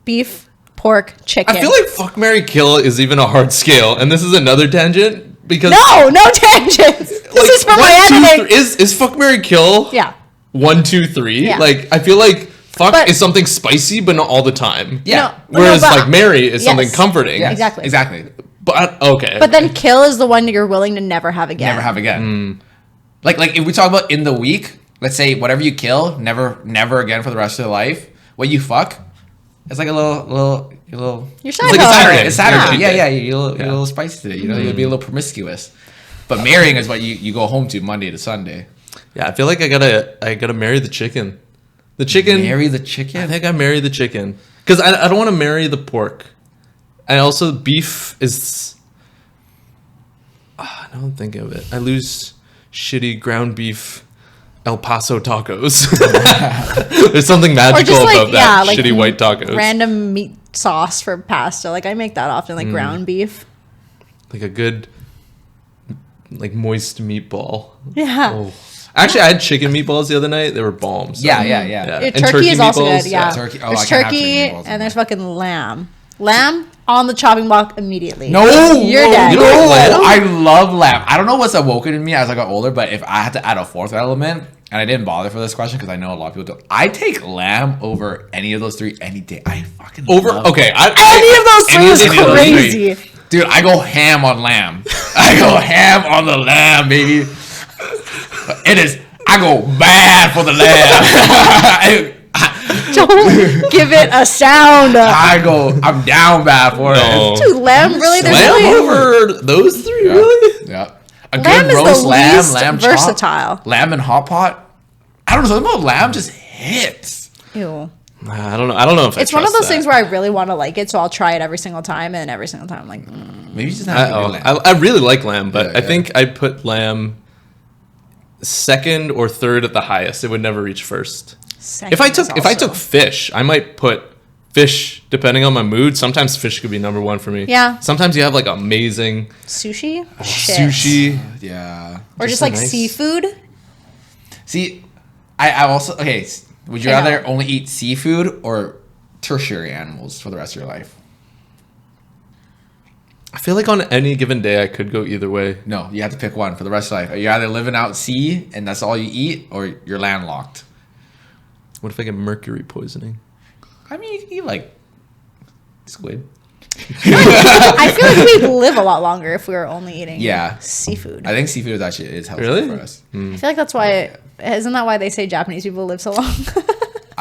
beef, pork, chicken. I feel like fuck, marry, kill is even a hard scale, and this is another tangent because no tangents. This is for my editing. Is fuck, marry, kill? Yeah. 1, 2, 3. Yeah. Like I feel like fuck But- is something spicy, but not all the time. Yeah. Whereas but- like marry is something Yes. comforting. Yes, Exactly. Exactly. But okay. But then kill is the one that you're willing to never have again. Never have again. Like if we talk about in the week, let's say whatever you kill, never again for the rest of your life. What you fuck, it's like a little. You're It's side like hoe. It's Saturday. Yeah. You're a little spicy today. You know, you'll be a little promiscuous. But marrying is what you go home to Monday to Sunday. yeah, I feel like I gotta marry the chicken. The chicken. Marry the I chicken. think I marry the chicken because I don't want to marry the pork. And also beef is. I don't think of it. I lose shitty ground beef El Paso tacos. There's something magical about that shitty white tacos. Random meat sauce for pasta. Like I make that often, like ground beef. Like a good, like moist meatball. Yeah. Oh. Actually, I had chicken meatballs the other night. They were bombs. Yeah. Yeah, And turkey is also meatballs, good. Yeah. Turkey. Oh, There's I can't have turkey turkey meatballs and there's fucking lamb. Lamb on the chopping block immediately. No, You're dead. You don't like lamb? I love lamb. I don't know what's awoken in me as I got older, but if I had to add a fourth element, and I didn't bother for this question because I know a lot of people don't, I take lamb over any of those three any day. I fucking love Okay. Any of those three is Any of those crazy. three. Dude, I go ham on lamb. I go ham on the lamb, baby. It is. I go bad for the lamb. Don't give it a sound. I'm down bad for No. it. Dude, lamb really? There's Lamb really over those three, really? Yeah. A Lamb good is the roast lamb, least lamb chop, versatile. lamb and hot pot. I don't know. Something about lamb just hits. Ew. I don't know. I don't know if It's one of those things where I really want to like it, so I'll try it every single time, and every single time I'm like, Maybe you just have to lamb. I really like lamb, but Yeah, I think I'd put lamb second or third at the highest. It would never reach first. second If I is took also- fish, I might put fish depending on my mood. Sometimes fish could be number one for me. Yeah. Sometimes you have like amazing sushi, Shit. sushi. Yeah. or just so like nice. seafood. See, I also okay. Would you I rather know. only eat seafood or tertiary animals for the rest of your life? I feel like on any given day I could go either way. No, you have to pick one for the rest of life. You're either living out at sea and that's all you eat, or you're landlocked. What if I get mercury poisoning? I mean, you can eat like squid. I feel like we'd live a lot longer if we were only eating seafood. I think seafood is actually helpful Really? for us. I feel like that's why. Isn't that why they say Japanese people live so long?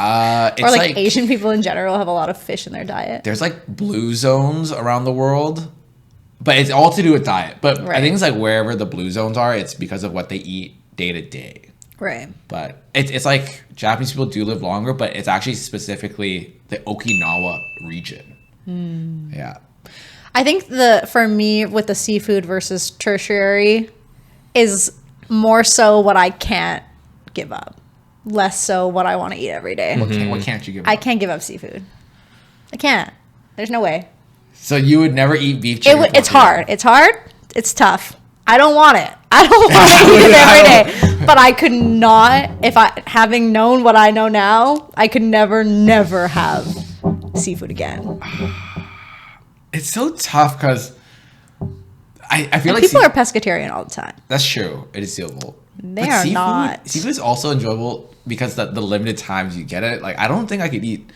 It's Or like Asian people in general have a lot of fish in their diet. There's like blue zones around the world, but it's all to do with diet. But I Right. think it's like wherever the blue zones are, it's because of what they eat day to day. Right. But it's like Japanese people do live longer, but it's actually specifically the Okinawa region. Yeah. I think for me with the seafood versus tertiary is more so what I can't give up. less so what I want to eat every day. What can't you give up? I can't give up seafood. I can't. There's no way. So you would never eat beef, chicken, pork It's hard. It's hard. It's tough. I don't want it. I don't want to eat it every day. But I could not, having known what I know now, I could never have seafood again. It's so tough because I feel like people are pescatarian all the time. That's true. It is doable. They are not. Seafood is also enjoyable because the limited times you get it. Like, I don't think I could eat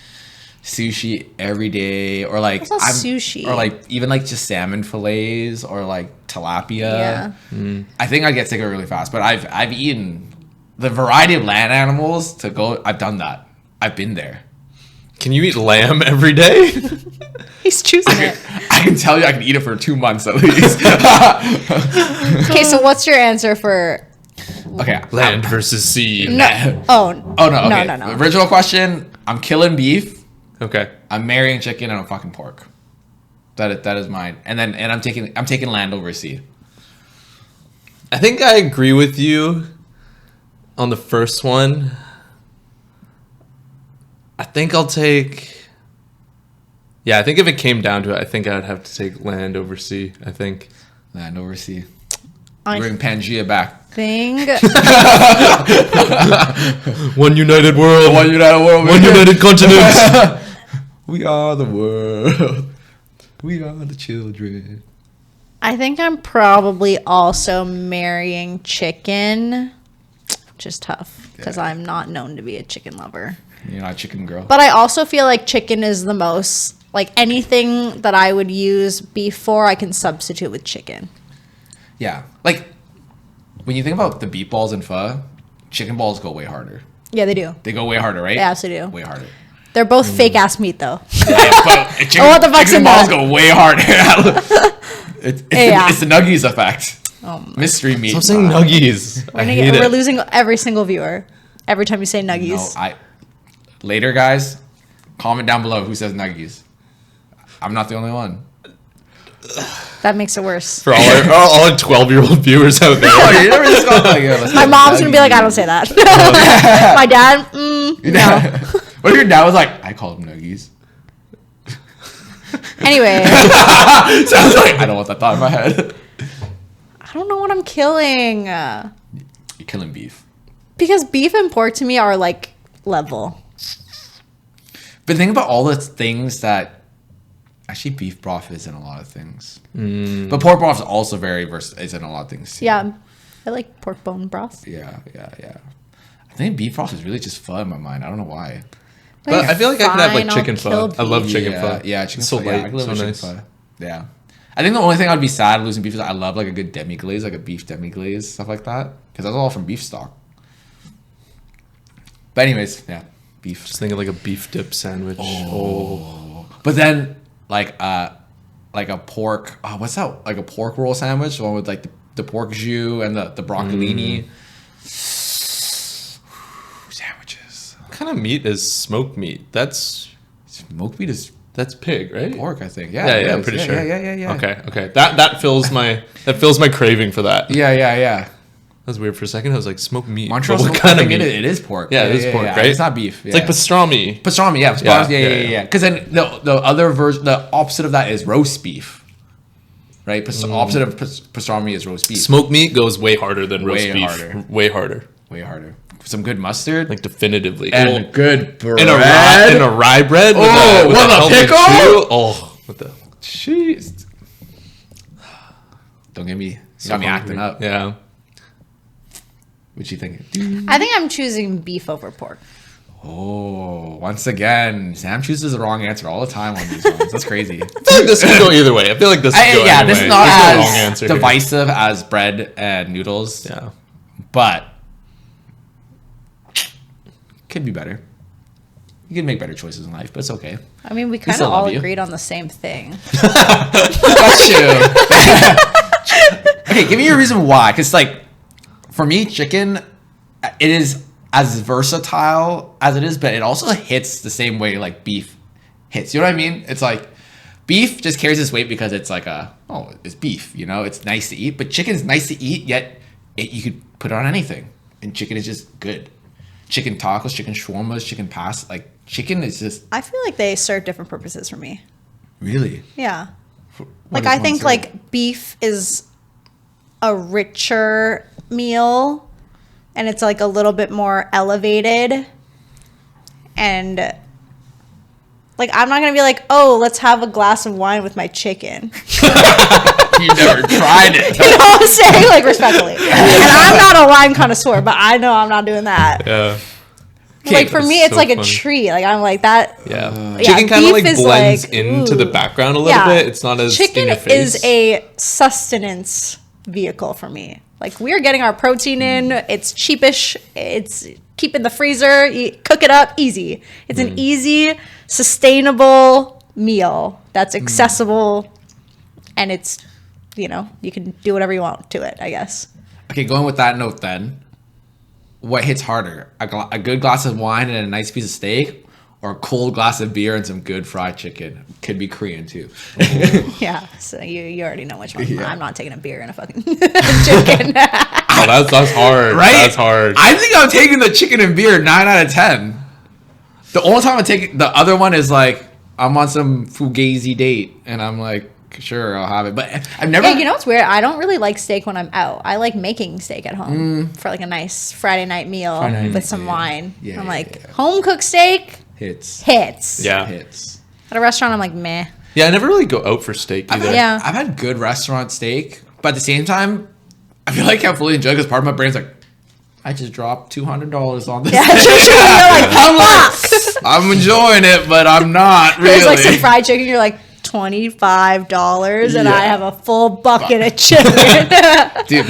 sushi every day, or like sushi, or like even like just salmon fillets or like tilapia. Yeah. I think I get sick of it really fast. But I've eaten the variety of land animals to go. I've done that. I've been there. Can you eat lamb every day? He's choosing it. I can tell you, I can eat it for 2 months at least. Okay, so what's your answer for? Okay, Land versus sea. No. Oh no. Okay. No. Original question. I'm killing beef. Okay. I'm marrying chicken and I'm fucking pork. That is mine. And I'm taking land over sea. I think I agree with you on the first one. I think I'll take. Yeah, I think if it came down to it, I think I'd have to take land over sea. I think Land over sea. Bring Pangea back. Thing. one united world. One united world. One united continent. We are the world. We are the children. I think I'm probably also marrying chicken, which is tough because I'm not known to be a chicken lover. You're not a chicken girl. But I also feel like chicken is the most, like anything that I would use beef for, I can substitute with chicken. Yeah. Like, when you think about the beef balls and pho, chicken balls go way harder. Yeah, they do. They go way harder, right? They absolutely do. Way harder. They're both fake ass meat though. But What the fuck's chicken in balls that? go way harder. It's the nuggies effect. Mystery meat. I'm saying nuggies. We're losing every single viewer every time you say nuggies. No, later, guys, comment down below who says nuggies. I'm not the only one. That makes it worse. For all our 12-year-old viewers out there. You never just got like, let's My say mom's gonna be like, nuggies. I don't say that. My dad, no. What if your dad was like, I call them nuggies? Anyway, So I was like, I don't want that thought in my head. I don't know what I'm killing. You're killing beef. Because beef and pork to me are like level. But think about all the things that actually beef broth is in a lot of things. But pork broth is also very is in a lot of things too. Yeah, I like pork bone broth. Yeah. I think beef broth is really just pho in my mind. I don't know why. But I feel like I can have like Fine, I'll chicken kill pho. I love beef. chicken pho. Yeah, chicken It's so pho. light, Yeah, I can live so with chicken nice. pho. Yeah. I think the only thing I'd be sad losing beef is I love like a good demi glaze, like a beef demi glaze, stuff like that. Because that's all from beef stock. But anyways, yeah, beef. Just thinking like a beef dip sandwich. Oh. But then like a pork. Oh, what's that? Like a pork roll sandwich, the one with like the pork jus and the broccolini. Sandwiches. What kind of meat is smoked meat? That's Smoked meat is pig, right? pork, I think. Yeah, it I'm is. pretty Yeah, sure. Yeah. Okay. That fills my craving for that. Yeah. That was weird for a second. I was like, smoked meat. Montreal But smoked, what kind I of think meat? it is pork. Yeah, it is pork, right? It's not beef. It's like pastrami. Pastrami, yeah. Yeah. Because then the other version, the opposite of that is roast beef, right? Opposite of pastrami is roast beef. Smoked meat goes way harder than roast Way beef. harder. Way harder. Way harder. Some good mustard. Like definitively. and good bread. in a rye bread. Oh, with a helmet pickle? too. Oh, what the? Jeez. Don't get me. You got me acting up. Yeah. What you thinking? I think I'm choosing beef over pork. Oh, once again, Sam chooses the wrong answer all the time on these ones. That's crazy. I feel like this could go either way. I feel like this could go Yeah, either this way. is not There's no wrong as answer here. divisive as bread and noodles. Yeah. But could be better. You can make better choices in life, but it's okay. I mean, we kind still of all love you. agreed on the same thing. That's true. Okay, give me your reason why. Because, like, for me, chicken, it is as versatile as it is, but it also hits the same way like beef hits. You know what I mean? It's like beef just carries its weight because it's like it's beef. You know, it's nice to eat. But chicken's nice to eat, yet you could put it on anything, and chicken is just good. chicken tacos, chicken shawarmas, chicken pasta. Like chicken is just I feel like they serve different purposes for me. really. Yeah. What Like does I one think serve? like beef is a richer meal and it's like a little bit more elevated. And like I'm not gonna be like, oh, let's have a glass of wine with my chicken. You never tried it. You know what I'm saying? Like respectfully. And I'm not a wine connoisseur, but I know I'm not doing that. Yeah. Like for me, That's it's so like a funny. treat. Like I'm like that. Yeah. Yeah, Chicken kind of beef like is blends like, into the ooh. background a little bit. It's not as chicken in your face. is a sustenance vehicle for me. Like we're getting our protein in. It's cheapish. It's keep in the freezer. You cook it up easy. It's an easy, sustainable meal that's accessible, and it's you can do whatever you want to it. I guess. Okay, going with that note then, what hits harder? A good glass of wine and a nice piece of steak, or a cold glass of beer and some good fried chicken? Could be Korean too. Yeah. So you already know which one. Yeah. I'm not taking a beer and a fucking chicken. Oh, that's hard. Right? That's hard. I think I'm taking the chicken and beer 9 out of 10. The only time I take the other one is like I'm on some fugazi date and I'm like, sure, I'll have it. But I've never. Yeah, you know what's weird? I don't really like steak when I'm out. I like making steak at home for like a nice Friday night meal Friday night, with some yeah. wine. Yeah, I'm yeah, like, yeah. home cooked steak hits. Yeah. Hits. At a restaurant, I'm like, meh. Yeah, I never really go out for steak either. Yeah. I've had good restaurant steak, but at the same time, I feel like I fully enjoy it because part of my brain's like, I just dropped $200 on this. Yeah, you're like, fuck. I'm enjoying it, but I'm not really. There's like some fried chicken. You're like $25, and Yeah. I have a full bucket of chicken. Dude,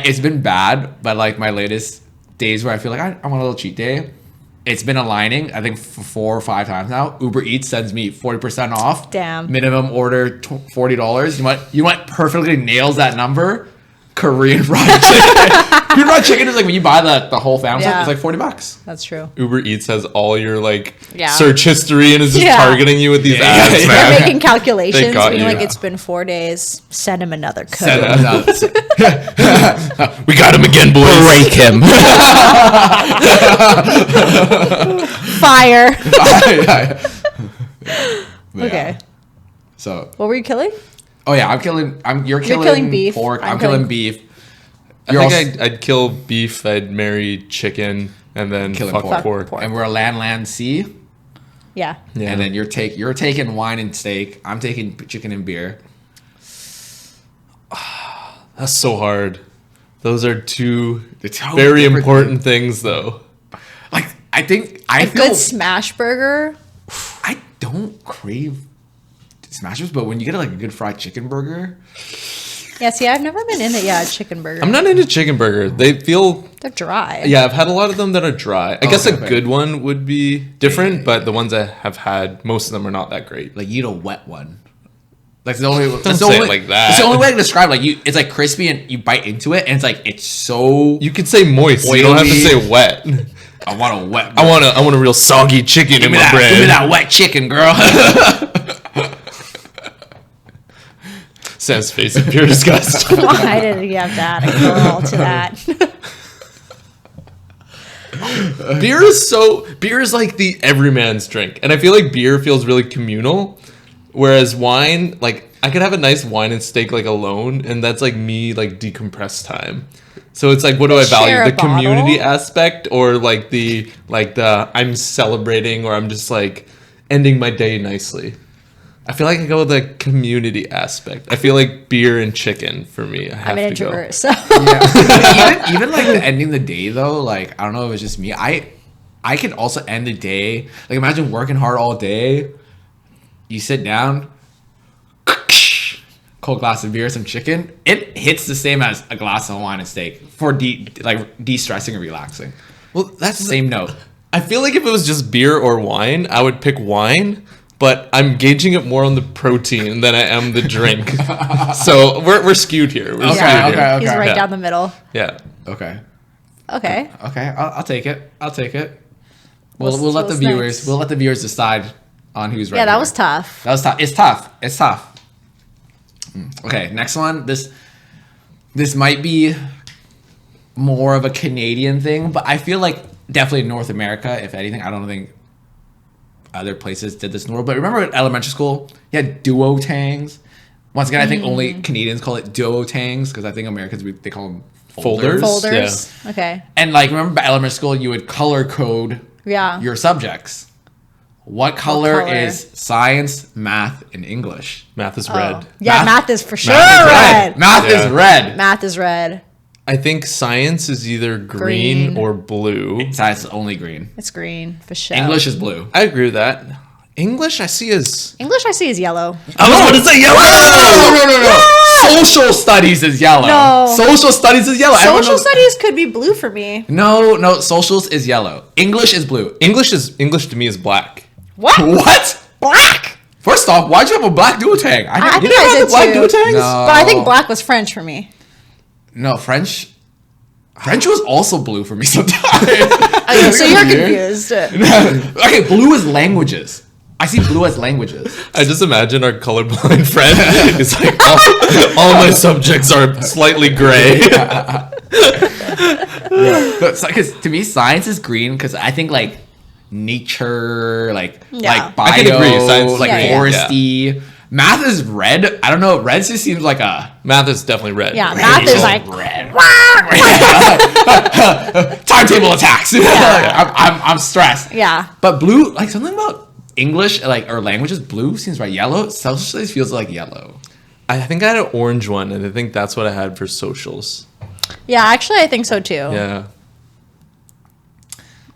it's been bad, but like my latest days where I feel like I want a little cheat day, it's been aligning. I think 4 or 5 times now. Uber Eats sends me 40% off. Damn. Minimum order $40. You know what perfectly nails that number? Korean fried chicken. Korean fried chicken is like when you buy the whole family Yeah. stuff, it's like $40. That's true. Uber Eats has all your like Yeah. search history and is just Yeah. targeting you with these Yeah. ads, Yeah. man. They're making calculations, They got being you. like, it's been 4 days. Send him another code. Send them nuts. We got him again, boys. Break him. Fire. Yeah. Okay. So, What were you killing? oh yeah, you're killing killing beef. pork. I'm I'm killing killing- beef. I You're think I'd kill beef. I'd marry chicken, and then Killing fuck pork. pork. Pork. And we're a land sea. Yeah. Yeah. And then you're taking wine and steak. I'm taking chicken and beer. That's so hard. Those are two They're two very different important things, though. Like I think I A feel good smash burger. I don't crave smashers, but when you get like a good fried chicken burger, Yeah, see, I've never been into a chicken burger. I'm not into chicken burger. They feel They're dry. yeah. I've had a lot of them that are dry. I guess a okay. good one would be different, but the ones I have had, most of them are not that great. like you eat a wet one. Like the only Don't that's the say it only, like that. It's the only way I can describe. Like it's like crispy and you bite into it, and it's like it's so. You could say moist. You don't have to Oily. say wet. I want a wet. I want a real soggy chicken in my bread. Give me that wet chicken, girl. Sam's face in pure disgust. Why did you have to add a girl to that? Beer is like the everyman's drink, and I feel like beer feels really communal, whereas wine, like I could have a nice wine and steak like alone, and that's like me like decompress time. So it's like, what do I value? Share a The community bottle. aspect, or like the I'm celebrating, or I'm just like ending my day nicely. I feel like I go with the community aspect. I feel like beer and chicken for me. I have I'm an to go. introvert, so Yeah. even like the ending the day though, like I don't know if it's just me. I could also end the day. Like imagine working hard all day. You sit down, cold glass of beer, some chicken. It hits the same as a glass of wine and steak for de-stressing and relaxing. Well, that's Same note. I feel like if it was just beer or wine, I would pick wine, but I'm gauging it more on the protein than I am the drink. So we're skewed here. We're skewed yeah, here. he's right Yeah. down the middle. Yeah. Okay. Okay. Okay. I'll take it. I'll take it. We'll What's- let the what's viewers next? we'll let the viewers decide on who's right. Yeah, that here. was tough. That was tough. It's tough. It's tough. Okay, next one. This might be more of a Canadian thing, but I feel like definitely North America, if anything. I don't think other places did this in the world. But remember at elementary school, you had duotangs. Once again, I think only Canadians call it duotangs because I think Americans, they call them folders. Folders. Yeah. Okay. And like, remember at elementary school, you would color code your subjects. What color is science, math, and English? Math is red. Yeah, math is for sure red. Math is red. Math is red. I think science is either green or blue. Science is only green. It's green for sure. English is blue. I agree with that. English I see as yellow. I was going to say yellow. No. Social studies is yellow. No. Social studies is yellow. Social studies could be blue for me. No. Socials is yellow. English is blue. English to me is black. What? Black? First off, why'd you have a black duotang? I think I did black too. duotangs? No. But I think black was French for me. No, French was also blue for me sometimes. Okay, so you're confused. Okay, blue is languages. I see blue as languages. I just imagine our colorblind friend is like, all my subjects are slightly gray. Because to me, science is green because I think like nature, like bio, I can agree. Science is like green. foresty. Yeah. Math is red. I don't know. Red just seems like a... Math is definitely red. Yeah, math is like... red. Timetable attacks. I'm stressed. Yeah. But blue, like something about English, like, or languages, blue seems right. Yellow, social studies feels like yellow. I think I had an orange one, and I think that's what I had for socials. Yeah, actually, I think so too. Yeah.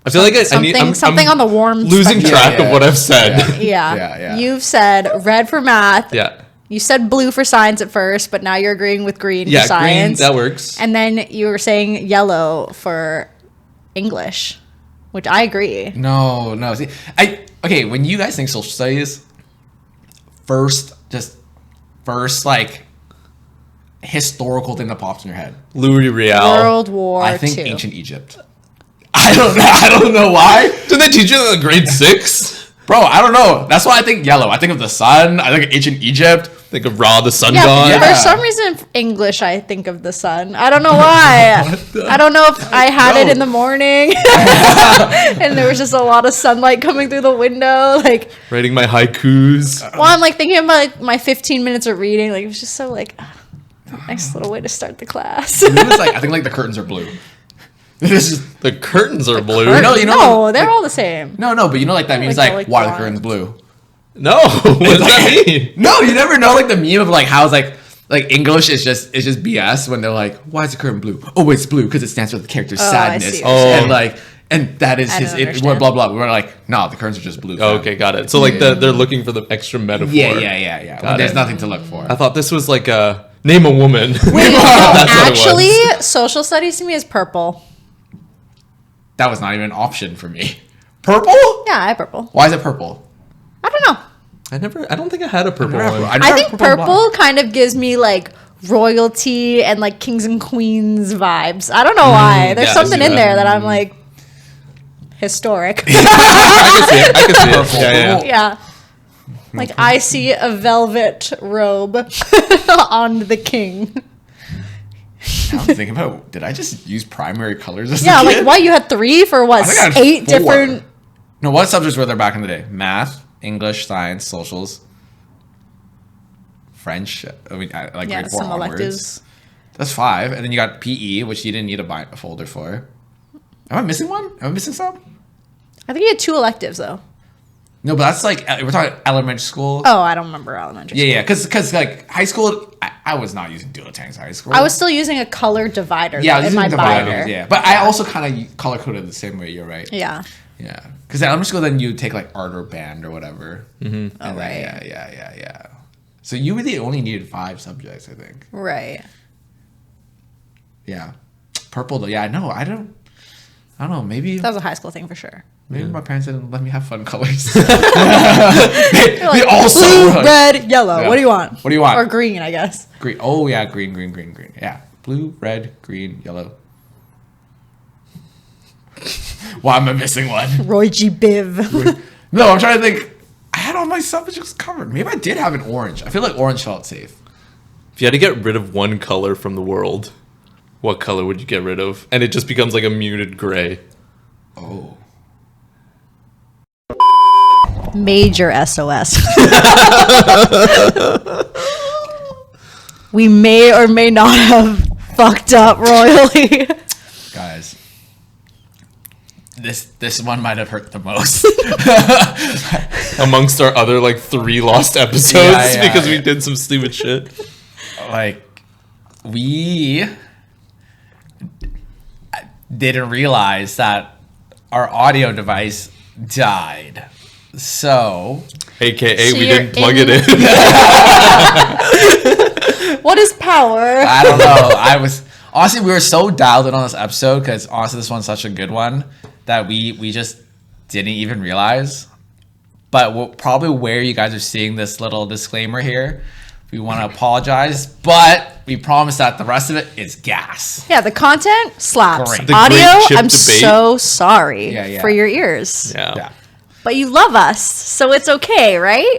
I feel like something on the warm losing spectrum. track of what I've said. Yeah. You've said red for math. Yeah. You said blue for science at first, but now you're agreeing with green for science. Green, that works. And then you were saying yellow for English, which I agree. No. See, okay, when you guys think social studies, first like historical thing that pops in your head. Louis Real. World War II. I think ancient Egypt. I don't know why. Did they teach you in grade 6? Bro, I don't know. That's why I think yellow. I think of the sun. I think of ancient Egypt. Think of Ra, the sun yeah, god. For some reason, English, I think of the sun. I don't know why. I don't know if I had it in the morning and there was just a lot of sunlight coming through the window. Like writing my haikus. Well, I'm like thinking about like my 15 minutes of reading. Like it was just so like nice little way to start the class. It was like, I think like the curtains are blue. The curtains are blue. No, they're all the same. No, but you know like that means like why are the curtains blue? No, what does that mean? No, you never know like the meme of like how it's like English is just BS when they're like, why is the curtain blue? Oh, it's blue because it stands for the character sadness. And that is blah blah blah. We're like, no, the curtains are just blue. Oh, okay, got it. So like they're looking for the extra metaphor. Yeah. There's nothing to look for. I thought this was like a name a woman. Wait, actually, social studies to me is purple. That was not even an option for me. Purple? Yeah, I have purple. Why is it purple? I don't know. I don't think I had a purple one. I think purple kind of gives me like royalty and like kings and queens vibes. I don't know why. There's something in there that I'm like historic. I can see it. Yeah. Like I see a velvet robe on the king. I'm thinking about, did I just use primary colors as a kid? like what? You had 3 for what? 8 different. No, what subjects were there back in the day? Math, English, science, socials, French. I mean, like grade 4 some onwards. electives. That's 5, and then you got PE, which you didn't need a folder for. Am I missing one? Am I missing some? I think you had 2 electives though. No, but that's like we're talking elementary school. Oh, I don't remember elementary school. Yeah, because like high school, I was not using duotangs in high school. I was still using a color divider. Yeah, I was in using my dividers. binder. Yeah, but I also kind of color coded the same way. You're right. Yeah. Because at elementary school, then you take like art or band or whatever. Mm-hmm. Oh, right. Yeah. So you really only needed 5 subjects, I think. Right. Yeah. Purple though. Yeah, no, I don't know. Maybe that was a high school thing for sure. Maybe my parents didn't let me have fun colors. Like, they also blue, red, yellow. Yeah. What do you want? What do you want? Or green, I guess. Green. Oh yeah, green. Yeah, blue, red, green, yellow. Why am I missing one? Roy G. Biv. No, I'm trying to think. I had all my subjects covered. Maybe I did have an orange. I feel like orange felt safe. If you had to get rid of one color from the world, what color would you get rid of? And it just becomes like a muted gray. Oh. Major SOS. We may or may not have fucked up royally. Guys. This one might have hurt the most. Amongst our other like 3 lost episodes because we did some stupid shit. Like, we didn't realize that our audio device died. So, AKA So we you're didn't plug in- it in. What is power? I don't know. Honestly, we were so dialed in on this episode because honestly, this one's such a good one that we just didn't even realize. But probably where you guys are seeing this little disclaimer here, we want to apologize, but we promise that the rest of it is gas. Yeah, the content slaps. Great. The Audio, great chip I'm debate. so sorry Yeah. for your ears. Yeah. But you love us, so it's okay, right?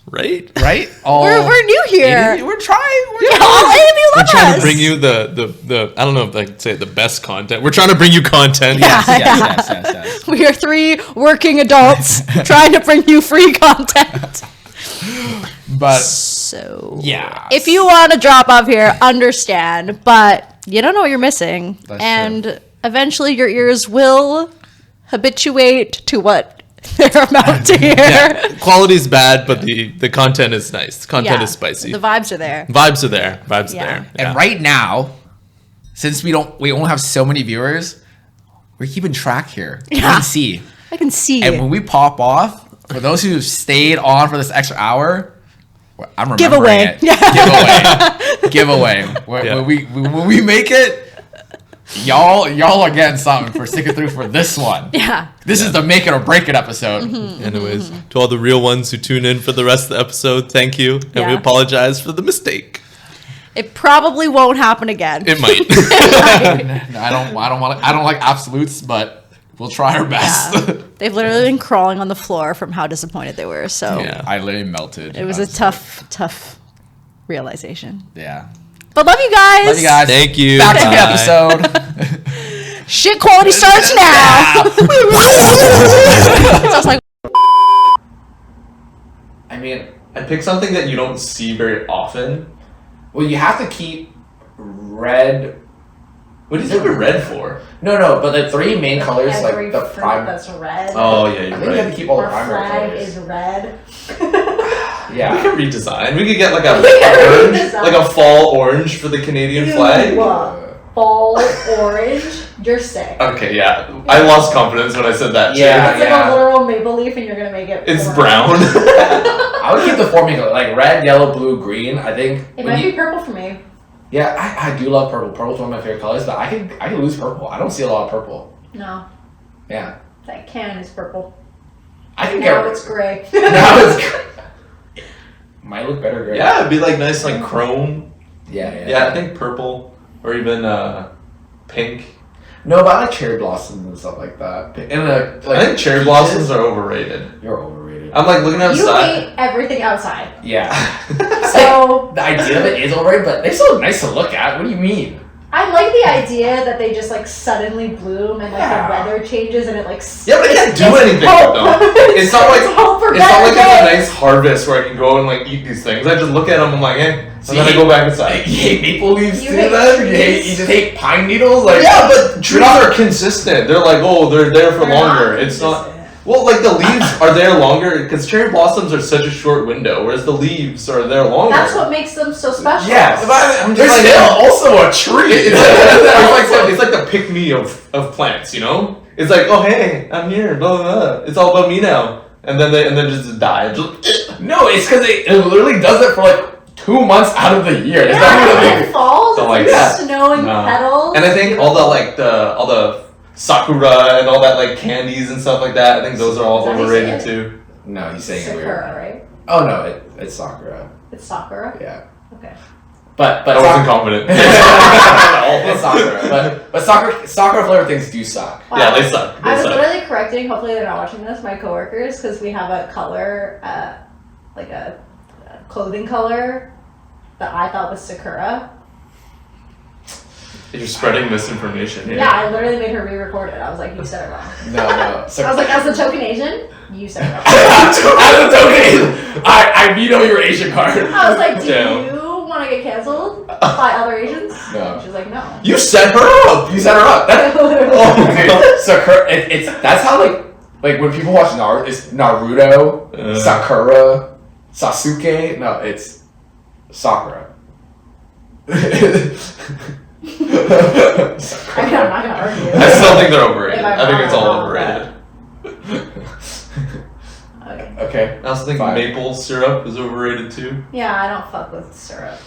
Right? Right? Oh, We're new here. We're trying. Yeah, all 8 of you We're love trying us. to bring you the I don't know if I could say the best content. We're trying to bring you content. Yeah. Yes. We are 3 working adults trying to bring you free content. But So, yeah. if you want to drop off here, understand, but you don't know what you're missing. That's and true. eventually your ears will habituate to what they're about to hear. Yeah. Quality's bad, but the content is nice. The content Yeah, is spicy. The vibes are there. Vibes are there. Vibes Yeah. are there. And right now, since we only have so many viewers, we're keeping track here. You Yeah. can see. I can see And you. when we pop off, for those who stayed on for this extra hour, I'm remembering Giveaway. it. Giveaway. Yeah. When we make it, y'all are getting something for sticking through for this one. Yeah. This is the make it or break it episode. Anyways, to all the real ones who tune in for the rest of the episode, thank you. And we Yeah. apologize for the mistake. It probably won't happen again. It might. I don't like absolutes, but we'll try our best. Yeah. They've literally been crawling on the floor from how disappointed they were. So Yeah. I literally melted. it was a tough realization. Yeah. But love you guys. Love you guys. Thank you. Back to the Bye. episode. Shit quality starts now. It sounds like I mean, I picked something that you don't see very often. Well, you have to keep red. What do you keep it red for? No, but the 3 main colors, Every like the fruit prime. that's red. Oh, yeah, I you're think you have to right. keep all the Our primary flag colors. is red. We Yeah. could redesign. We could get like a We could orange, redesign. like a fall orange for the Canadian flag. Fall orange. You're sick. Okay, yeah. I lost confidence when I said that. too. Yeah. It's like a literal maple leaf, and you're gonna make it. It's orange. brown. I would keep the 4 main colors, like red, yellow, blue, green. I think. It when might you- be purple for me. Yeah, I do love purple. Purple's one of my favorite colors, but I can lose purple. I don't see a lot of purple. No, Yeah. that can is purple. I can Now get it's gray. now it's might look better gray. Yeah, it'd be like nice, like chrome. Yeah. Yeah, I think purple or even pink. No, but I like cherry blossoms and stuff like that. And like I think cherry blossoms are overrated. You're overrated. I'm like looking You outside. hate everything outside. Yeah. So The idea of it is overrated, but they're so nice to look at. What do you mean? I like the idea that they just like suddenly bloom and like Yeah. the weather changes and it like. Yeah, but it can't do it's anything hope. with them. It's not like hope for it's not like better it's a days. nice harvest where I can go and like eat these things. I just look at them. I'm like, eh, and then I go back inside. You hate maple leaves You too, hate then? trees. You just hate pine needles? Like, Yeah, but trees are consistent. They're like, oh, they're there for They're longer. not It's not. consistent. Well, like the leaves are there longer because cherry blossoms are such a short window, whereas the leaves are there longer. That's what makes them so special. yes, but I'm They're just still also a tree. It's like the pick me of plants, you know? It's like, oh hey, I'm here, blah blah blah. It's all about me now, and then just die. Just, No, it's because it literally does it for like 2 months out of the year. It's not Yeah, even when it falls, So, it's like, like yeah. snowing No. petals. and I think all the sakura and all that like candies and stuff like that. I think those are all Is that how you overrated say too. No, he's saying it weird. Sakura, right? Oh no, it's Sakura. It's Sakura. Yeah, Okay. but I wasn't confident. it's Sakura. But Sakura flavored things do suck. Yeah, they suck. I They was suck. literally correcting, hopefully they're not watching this, my coworkers, because we have a color, like a clothing color that I thought was Sakura. You're spreading misinformation here. Yeah, I literally made her re-record it. I was like, you said it wrong. No. So, I was like, as a token Asian, you said it wrong. as a token, I veto your Asian card. I was like, do Damn. you want to get canceled by other Asians? No. She was like, no. You set her up. That, dude, Sakura. It's that's how like when people watch Naruto, it's Naruto, Sakura, Sasuke. No, it's Sakura. I mean, I'm not gonna argue. I still think they're overrated. If I'm I think it's all wrong, overrated. Okay. I also think Fine. maple syrup is overrated too. Yeah, I don't fuck with syrup.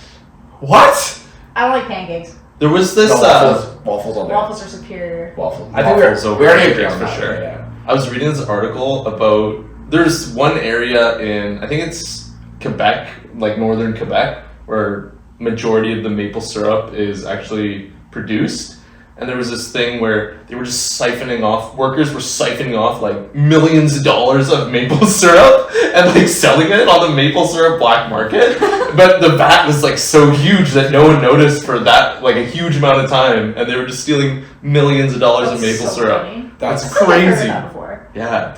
What? I don't like pancakes. There was this. No, waffles all day. Waffles are superior. Waffles. I Waffles think over we already pancakes agree on for that, sure. Yeah. I was reading this article about there's one area in I think it's Quebec, like northern Quebec, where majority of the maple syrup is actually produced. And there was this thing where they were just workers were siphoning off like millions of dollars of maple syrup and like selling it on the maple syrup black market. But the vat was like so huge that no one noticed for that like a huge amount of time, and they were just stealing millions of dollars of maple so syrup. funny. That's I think I've heard crazy. that before. Yeah.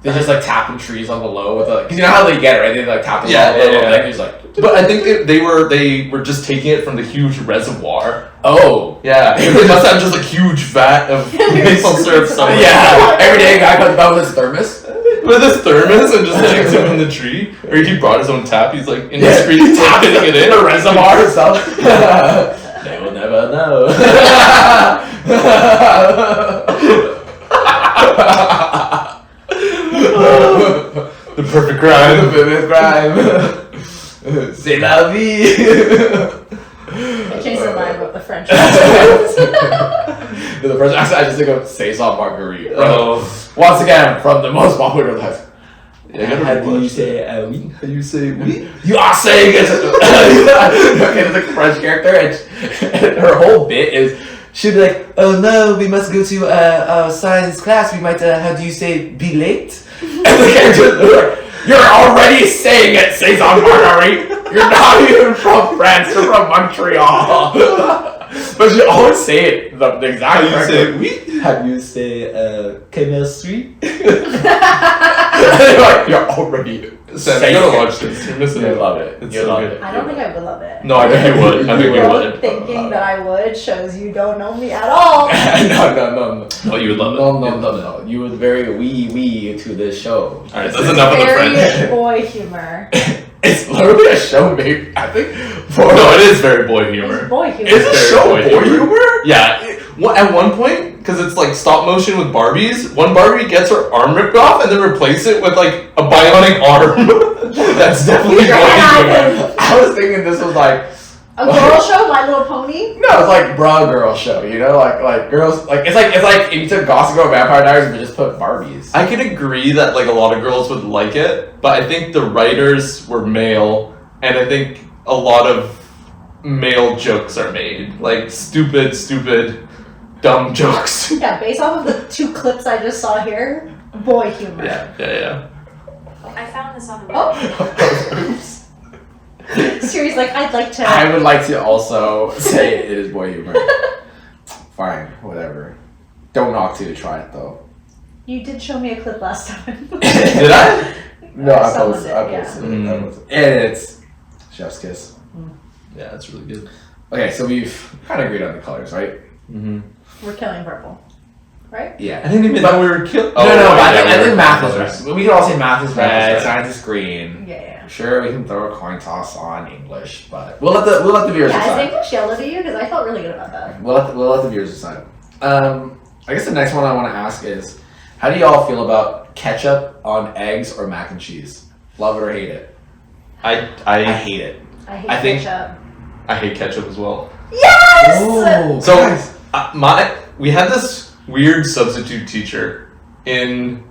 They just like tapping trees on the low with because you know how they get it, right? They like tap the Yeah, low, yeah, yeah. like just like. But I think they were just taking it from the huge reservoir. Oh. Yeah, they must have just a huge vat of maple syrup somewhere. Yeah. Every day, a guy comes out with his thermos. With his thermos and just sticks him in the tree. Or he brought his own tap. He's like in the Yeah, street tapping it in. the reservoir and stuff. They will never know. The perfect crime. The vivid crime. C'est la vie. I changed my mind about the French. The first accent I just think of Cesar Marguerite. Oh. Once again, from the most popular life. Yeah, How do you watch say oui? How do you say oui? You are saying it. Okay, it's like a French character, and her whole bit is she'd be like, "Oh no, we must go to science class. We might, how do you say, be late?" And the character's like, "You're already saying it, Cesar Marguerite. You're not even from France. You're from Montreal." But she always say it the exact How do you correct say way. oui? How do you say chemistry? Like, you're already Sam, saying you gotta it. watch this. You're missing You it. love it. It's You so love good. it. I don't think I would love it. No, I think you would. I think you would. Thinking that I would shows you don't know me at all. No. Oh, you would love it. No. You would very wee to this show. Alright, that's enough of the Very French. boy humor. It's literally a show made, I think. No, it is very boy It's humor. boy humor. Is a Very show boy boy humor. humor? Yeah. At one point, because it's like stop motion with Barbies, one Barbie gets her arm ripped off and then replace it with like a bionic arm. That's definitely boy humor. I was thinking this was like A girl show, My Little Pony. no, it's like bra girl show, you know, like girls like it's like if you took Gossip Girl Vampire Diaries but just put Barbies. I can agree that like a lot of girls would like it, but I think the writers were male, and I think a lot of male jokes are made, like stupid, dumb jokes. Yeah, based off of the 2 clips I just saw here, boy humor. Yeah. I found this on the Oh. web. Oops. Siri's like, I'd like to. I would like to also say it is boy humor. Fine, whatever. Don't knock till you try it though. You did show me a clip last time. Did I? No, I Someone posted. did, I yeah. posted it. Mm. I posted it. And it's Chef's Kiss. Yeah, that's really good. Okay, so we've kind of agreed on the colors, right? Mm-hmm. We're killing purple. Right? Yeah. I didn't even know we were killing. No, but I think math is colors. red. We can all say math is red, Math is red. science is green. Yeah. Sure, we can throw a coin toss on English, but we'll let the viewers Yeah, is decide. English yellow to you? Because I felt really good about that. We'll let the viewers decide. I guess the next one I want to ask is, how do y'all feel about ketchup on eggs or mac and cheese? Love it or hate it? I I hate it. I hate I think- ketchup. I hate ketchup as well. Yes! Oh, So guys. we had this weird substitute teacher in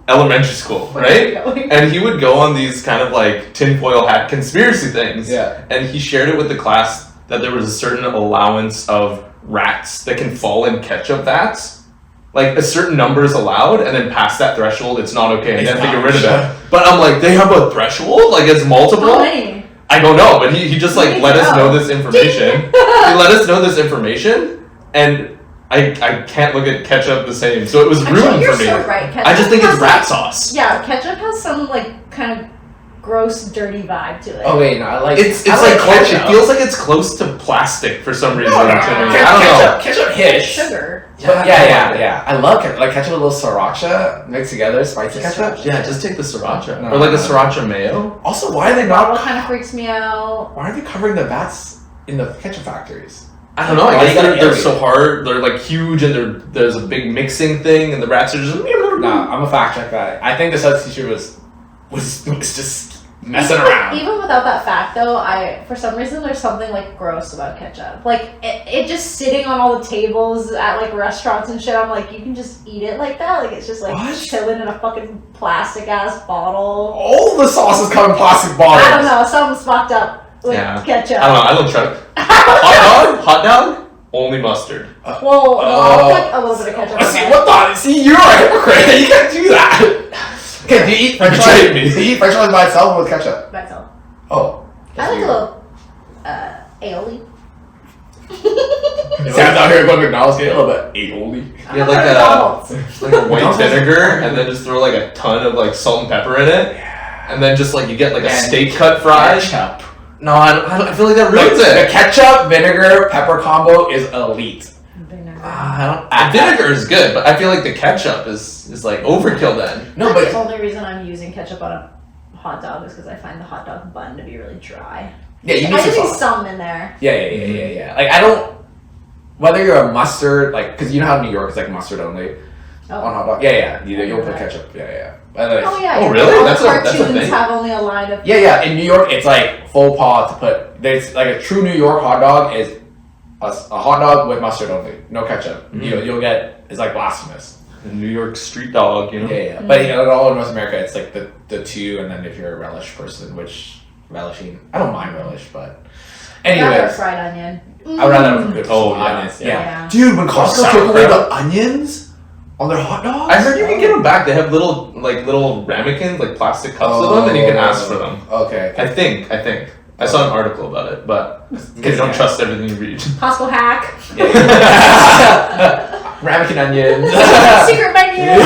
elementary school, Where are you right? going? And he would go on these kind of like tinfoil hat conspiracy things. Yeah. And he shared it with the class that there was a certain allowance of rats that can fall in ketchup vats. Like a certain number is allowed, and then past that threshold, it's not okay, and It's they have to not. get rid of it. But I'm like, they have a threshold? Like it's multiple? How many? I don't know, but he just like need let to us know. know this information. He let us know this information, and I can't look at ketchup the same. So it was Actually, ruined you're for me. so right. I just think Ketchup it's has, rat like- sauce. Yeah, ketchup has some like kind of gross, dirty vibe to it. Oh wait, no, I like. It's I like close, ketchup. it feels like it's close to plastic for some reason. No, no, to no, me. no. I don't know. Ketchup It's hits. sugar. Yeah. I love ketchup. Like ketchup with a little sriracha mixed together, spicy ketchup. Yeah, just take the sriracha No, or like a no. sriracha mayo. Also, why are they Bottle not? kind of freaks me out. Why are they covering the vats in the ketchup factories? I don't know. Why I you guess gotta they're aerate so it? hard. They're like huge, and there's a big mixing thing, and the rats are just. Nah, I'm a fact check that. I think the subs teacher was just messing around. Even without that fact, though, for some reason there's something like gross about ketchup. Like it just sitting on all the tables at like restaurants and shit. I'm like, you can just eat it like that. Like it's just like What? chilling in a fucking plastic ass bottle. All the sauces come in plastic bottles. I don't know. Something's fucked up with Yeah. ketchup. I don't know. I don't try. Hot dog, only mustard. Well, no, I'll put a little bit of ketchup. on See there. what the? See, you're a hypocrite. You can't do that. Okay, do you eat French fries? Betrayed me. Do you eat French fries by itself or with ketchup? That's all. Oh, I like a little aioli. Sam's out here going to McDonald's, get a little bit aioli. Yeah, I'm like at a McDonald's. like a white McDonald's has- vinegar, and then just throw like a ton of like salt and pepper in it, and then just like you get like a And steak cut fried. Ketchup. No, I feel like that ruins The it. ketchup, vinegar, pepper combo is elite. Vinegar is good, but I feel like the ketchup is like overkill then. No, The but only reason I'm using ketchup on a hot dog is because I find the hot dog bun to be really dry. yeah, you need I some just need sauce. some in there. Yeah. Like I don't. Whether you're a mustard, like, because you know how New York is like mustard only on hot dog. Yeah. You don't put ketchup. Yeah. But, like, Oh yeah. Oh, really? All That's the a cartoons thing? have only a line of. Yeah. In New York, it's like faux pas to put. There's like a true New York hot dog is a hot dog with mustard only, no ketchup. You'll get it's like blasphemous. The New York street dog, you know. Yeah. But all in North America, it's like the two, and then if you're a relish person, which relishing, I don't mind relish, but Rather a anyways, fried onion. I'd rather have a good Oh, some yeah. onions. Yeah. Dude, when Costco took sauerkraut. away the onions on their hot dogs, I heard you can get them back. They have little ramekins, like plastic cups of them, and you can ask for them. Okay. I think. I saw an article about it, but because you don't trust everything you read. Costco hack. Ramekin onions. Secret menu.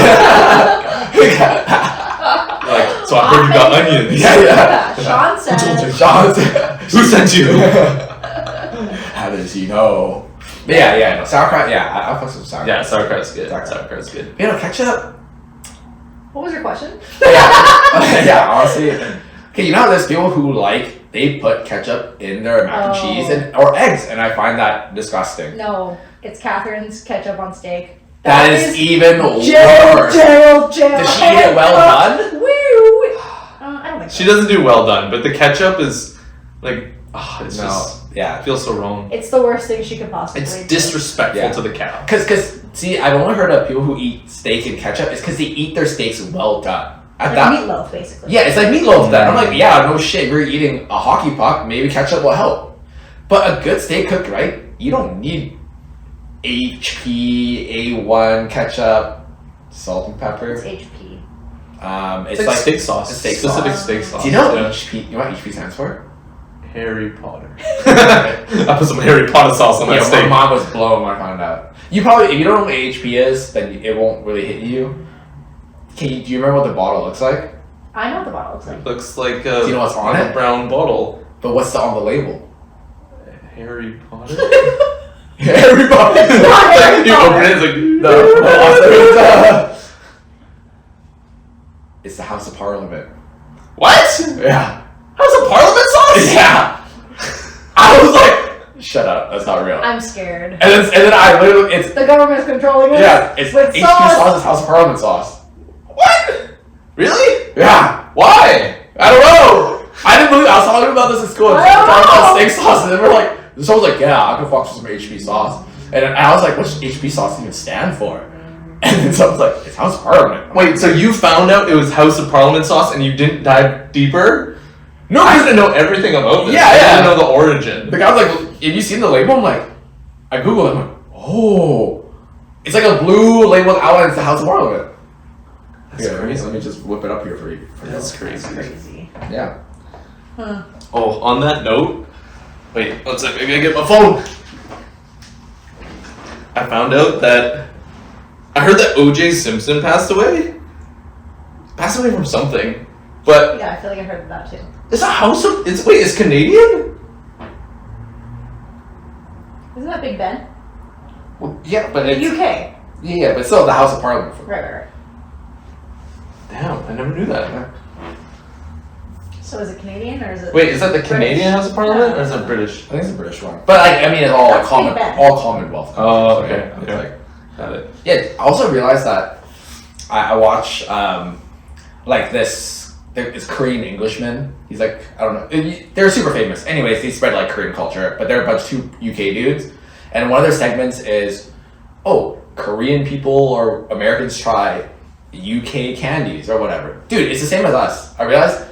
Like, so I heard you got onions. Yeah. Sean said. Sean, Who sent you? how does he know? But yeah, no, sauerkraut. Yeah, I'll put some sauerkraut. Yeah, sauerkraut's good. Sauerkraut. Sauerkraut's good. You know, ketchup. What was your question? Yeah, honestly. Okay, you know how there's people who they put ketchup in their mac and cheese or eggs, and I find that disgusting. No, it's Catherine's ketchup on steak. That is even jail. worse. Does Does she eat it well done? Woo! I don't think so. She doesn't do well done, but the ketchup is like, it's just, Yeah. it feels so wrong. It's the worst thing she could possibly It's do. disrespectful Yeah. to the cow. Cause see, I've only heard of people who eat steak and ketchup. It's because they eat their steaks well done. At Like that, meatloaf, basically. yeah, it's like meatloaf. Then I'm like, yeah, no shit. You're eating a hockey puck. Maybe ketchup will help. But a good steak cooked right, you don't need HP, A1 ketchup, salt and It's pepper. HP. It's like steak sauce. It's steak Specific sauce. steak sauce. Do you know Yeah. HP? You know what HP stands for? Harry Potter. I put some Harry Potter sauce on my Yeah, my steak. mom was blown when I found out. You probably, if you don't know what HP is, then it won't really hit you. Do you remember what the bottle looks like? I know what the bottle looks like. Looks like a, Do you know what's on a it? brown bottle. But what's on the label? Harry Potter? Everybody. Harry You Potter. open it, it's like, It's the House of Parliament. what? Yeah. How's a Parliament sauce? Yeah. I was like, shut up. That's not real. I'm scared. And then I literally, it's The government's controlling it. yeah, it's with HP sauce. sauce is House of Parliament sauce. What? Really? Yeah. Why? I don't know. I didn't believe. I was talking about this in school. I don't Talking about know. steak sauce, and they were like, someone was like, yeah, I can fuck with some HP sauce. And I was like, what's HP sauce even stand for? And then someone's like, it's House of Parliament. I'm like, Wait, so you found out it was House of Parliament sauce and you didn't dive deeper? no, I because didn't know everything about this. Yeah, I yeah. didn't know the origin. the guy was like, have you seen the label? I'm like, I Googled it. I'm like, oh. It's like a blue label with outline. It's the House of Parliament. That's crazy. Let me just whip it up here for you. That's crazy. Crazy. Yeah. Oh, on that note, wait, one sec, I gotta get my phone. I found out that I heard that O.J. Simpson passed away. Passed away from something, but Yeah, I feel like I heard of that too. it's a house of. It's Canadian. Isn't that Big Ben? Well, yeah, but it's UK. yeah, but still the House of Parliament. Right. Damn, I never knew that. So is it Canadian or is it? Wait, is that the Canadian House of Parliament No. or is it British? I think it's a British one, but I mean it's all That's common, Big Ben. all Commonwealth. Oh, countries, okay. right? It's Okay. like- Got it. Yeah, I also realized that I watch like this. It's Korean Englishman. He's like, I don't know. They're super famous. Anyways, they spread like Korean culture, but they're a bunch of two UK dudes, and one of their segments is, oh, Korean people or Americans try UK candies or whatever. Dude, it's the same as us. I realized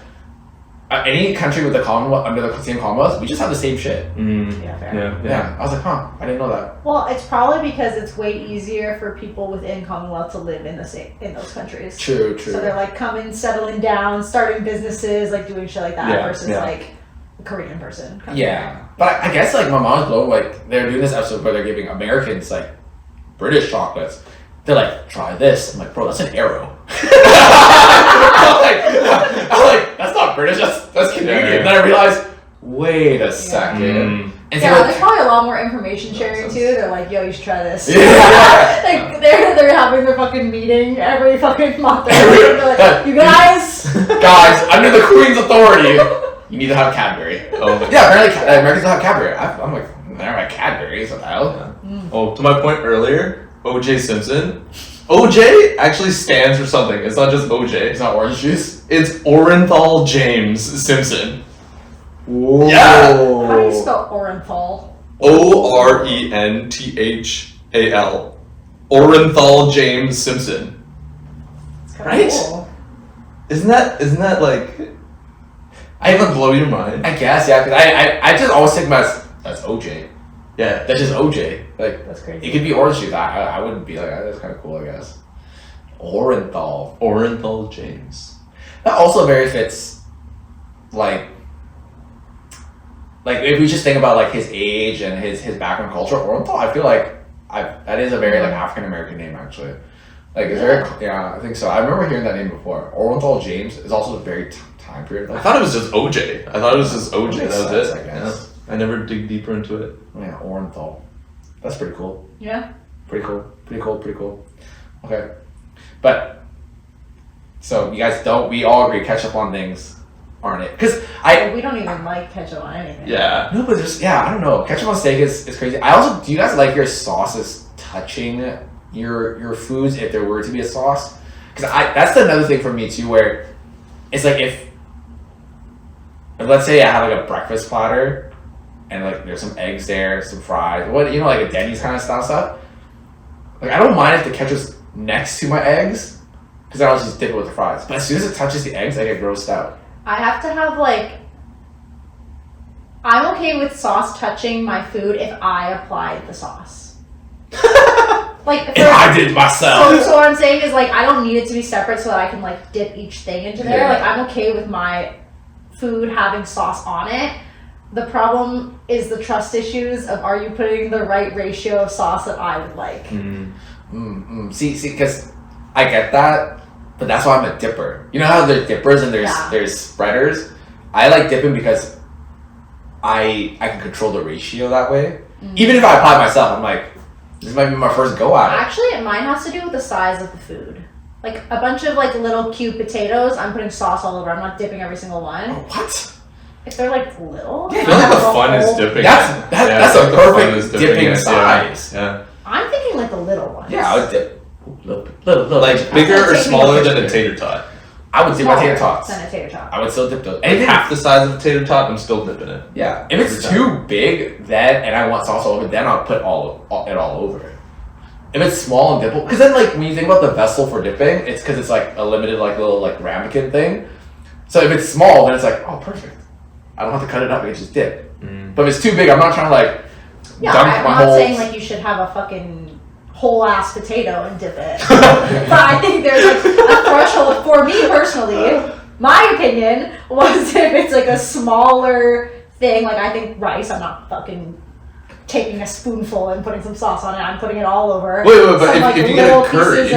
any country with the Commonwealth under the same Commonwealth, we just have the same shit. Yeah, fair. Yeah, I was like, huh, I didn't know that. Well, it's probably because it's way easier for people within Commonwealth to live in those countries. True. So they're like coming, settling down, starting businesses, like doing shit like that Yeah, versus yeah. like a Korean person. coming Yeah, but I guess like my mom's blown. Like they're doing this episode where they're giving Americans like British chocolates. They're like, try this. I'm like, bro, that's an arrow. I'm like, that's not British. That's Canadian. Yeah. Then I realized, wait a second. Mm. And Yeah, so there's like, probably a lot more information sharing too. They're like, yo, you should try this. Yeah. Like they're having their fucking meeting every fucking month. Every- They're like, you guys. guys, under the Queen's authority, you need to have Cadbury. Oh, Yeah, apparently Americans don't have Cadbury. I'm like, I never had Cadbury. What the hell? Oh, to my point earlier, O.J. Simpson. O.J. actually stands for something. It's not just O.J. It's not orange juice. It's Orenthal James Simpson. Whoa. Yeah. How do you spell Orenthal? Orenthal. Orenthal James Simpson. It's kinda Right? cool. Isn't that like? I even blow your mind. I guess, yeah, because I just always think about that's OJ. Yeah. That's just OJ. Like, That's crazy. it could be orange juice. I wouldn't be like, that's kind of cool, I guess. Orenthal. Orenthal James. That also very fits, like if we just think about like his age and his background culture, Orenthal, I feel like that is a very like African American name actually. Like, is there? Yeah, I think so. I remember hearing that name before. Orenthal James is also a very time period. I thought it was just OJ. That was Makes it. sense, I guess. Yeah. I never dig deeper into it. Yeah, Orenthal. That's pretty cool. Yeah. Pretty cool. Okay. But, so you guys we all agree ketchup on things, aren't it? Because We don't even like ketchup on anything. Yeah. no, but there's, I don't know. Ketchup on steak is crazy. Do you guys like your sauces touching your foods if there were to be a sauce? Because that's another thing for me too, where it's like if let's say I have like a breakfast platter and like there's some eggs there, some fries, like a Denny's kind of style stuff. Like I don't mind if the ketchup's next to my eggs, because I'll just dip it with the fries. But as soon as it touches the eggs, I get grossed out. I have to have I'm okay with sauce touching my food if I applied the sauce. Like If I did myself. So what I'm saying is I don't need it to be separate so that I can dip each thing into there. Yeah. I'm okay with my food having sauce on it. The problem is the trust issues of are you putting the right ratio of sauce that I would like. See, because I get that, but that's why I'm a dipper. You know how there's dippers and there's spreaders? I like dipping because I can control the ratio that way. Even if I apply it myself, I'm like, this might be my first go at it. Actually, mine has to do with the size of the food. Like a bunch of little cute potatoes, I'm putting sauce all over. I'm not dipping every single one. Oh, what? If they're little, Yeah, I feel like the fun is dipping. That's a the fun perfect is dipping it, size. Yeah. I'm thinking the little ones. Yeah, I would dip. Little. Like bigger or Take me smaller to than a picture. tater tot. I would dip my tater tots. Than a tater tot. I would still dip those. Like Anything half the size of a tater tot, I'm still dipping it. Yeah, if it's too big, and I want sauce all over, then I'll put it all over it. If it's small and dippable, because then when you think about the vessel for dipping, it's because it's a limited little ramekin thing. So if it's small, then it's oh perfect. I don't have to cut it up. I can just dip. But if it's too big, I'm not trying to Yeah, dunk I'm my not whole. saying you should have a fucking whole ass potato and dip it. But I think there's a threshold for me personally. my opinion was if it's like a smaller thing, like I think rice, I'm not fucking taking a spoonful and putting some sauce on it. I'm putting it all over. Wait, but some, if you get a little curry,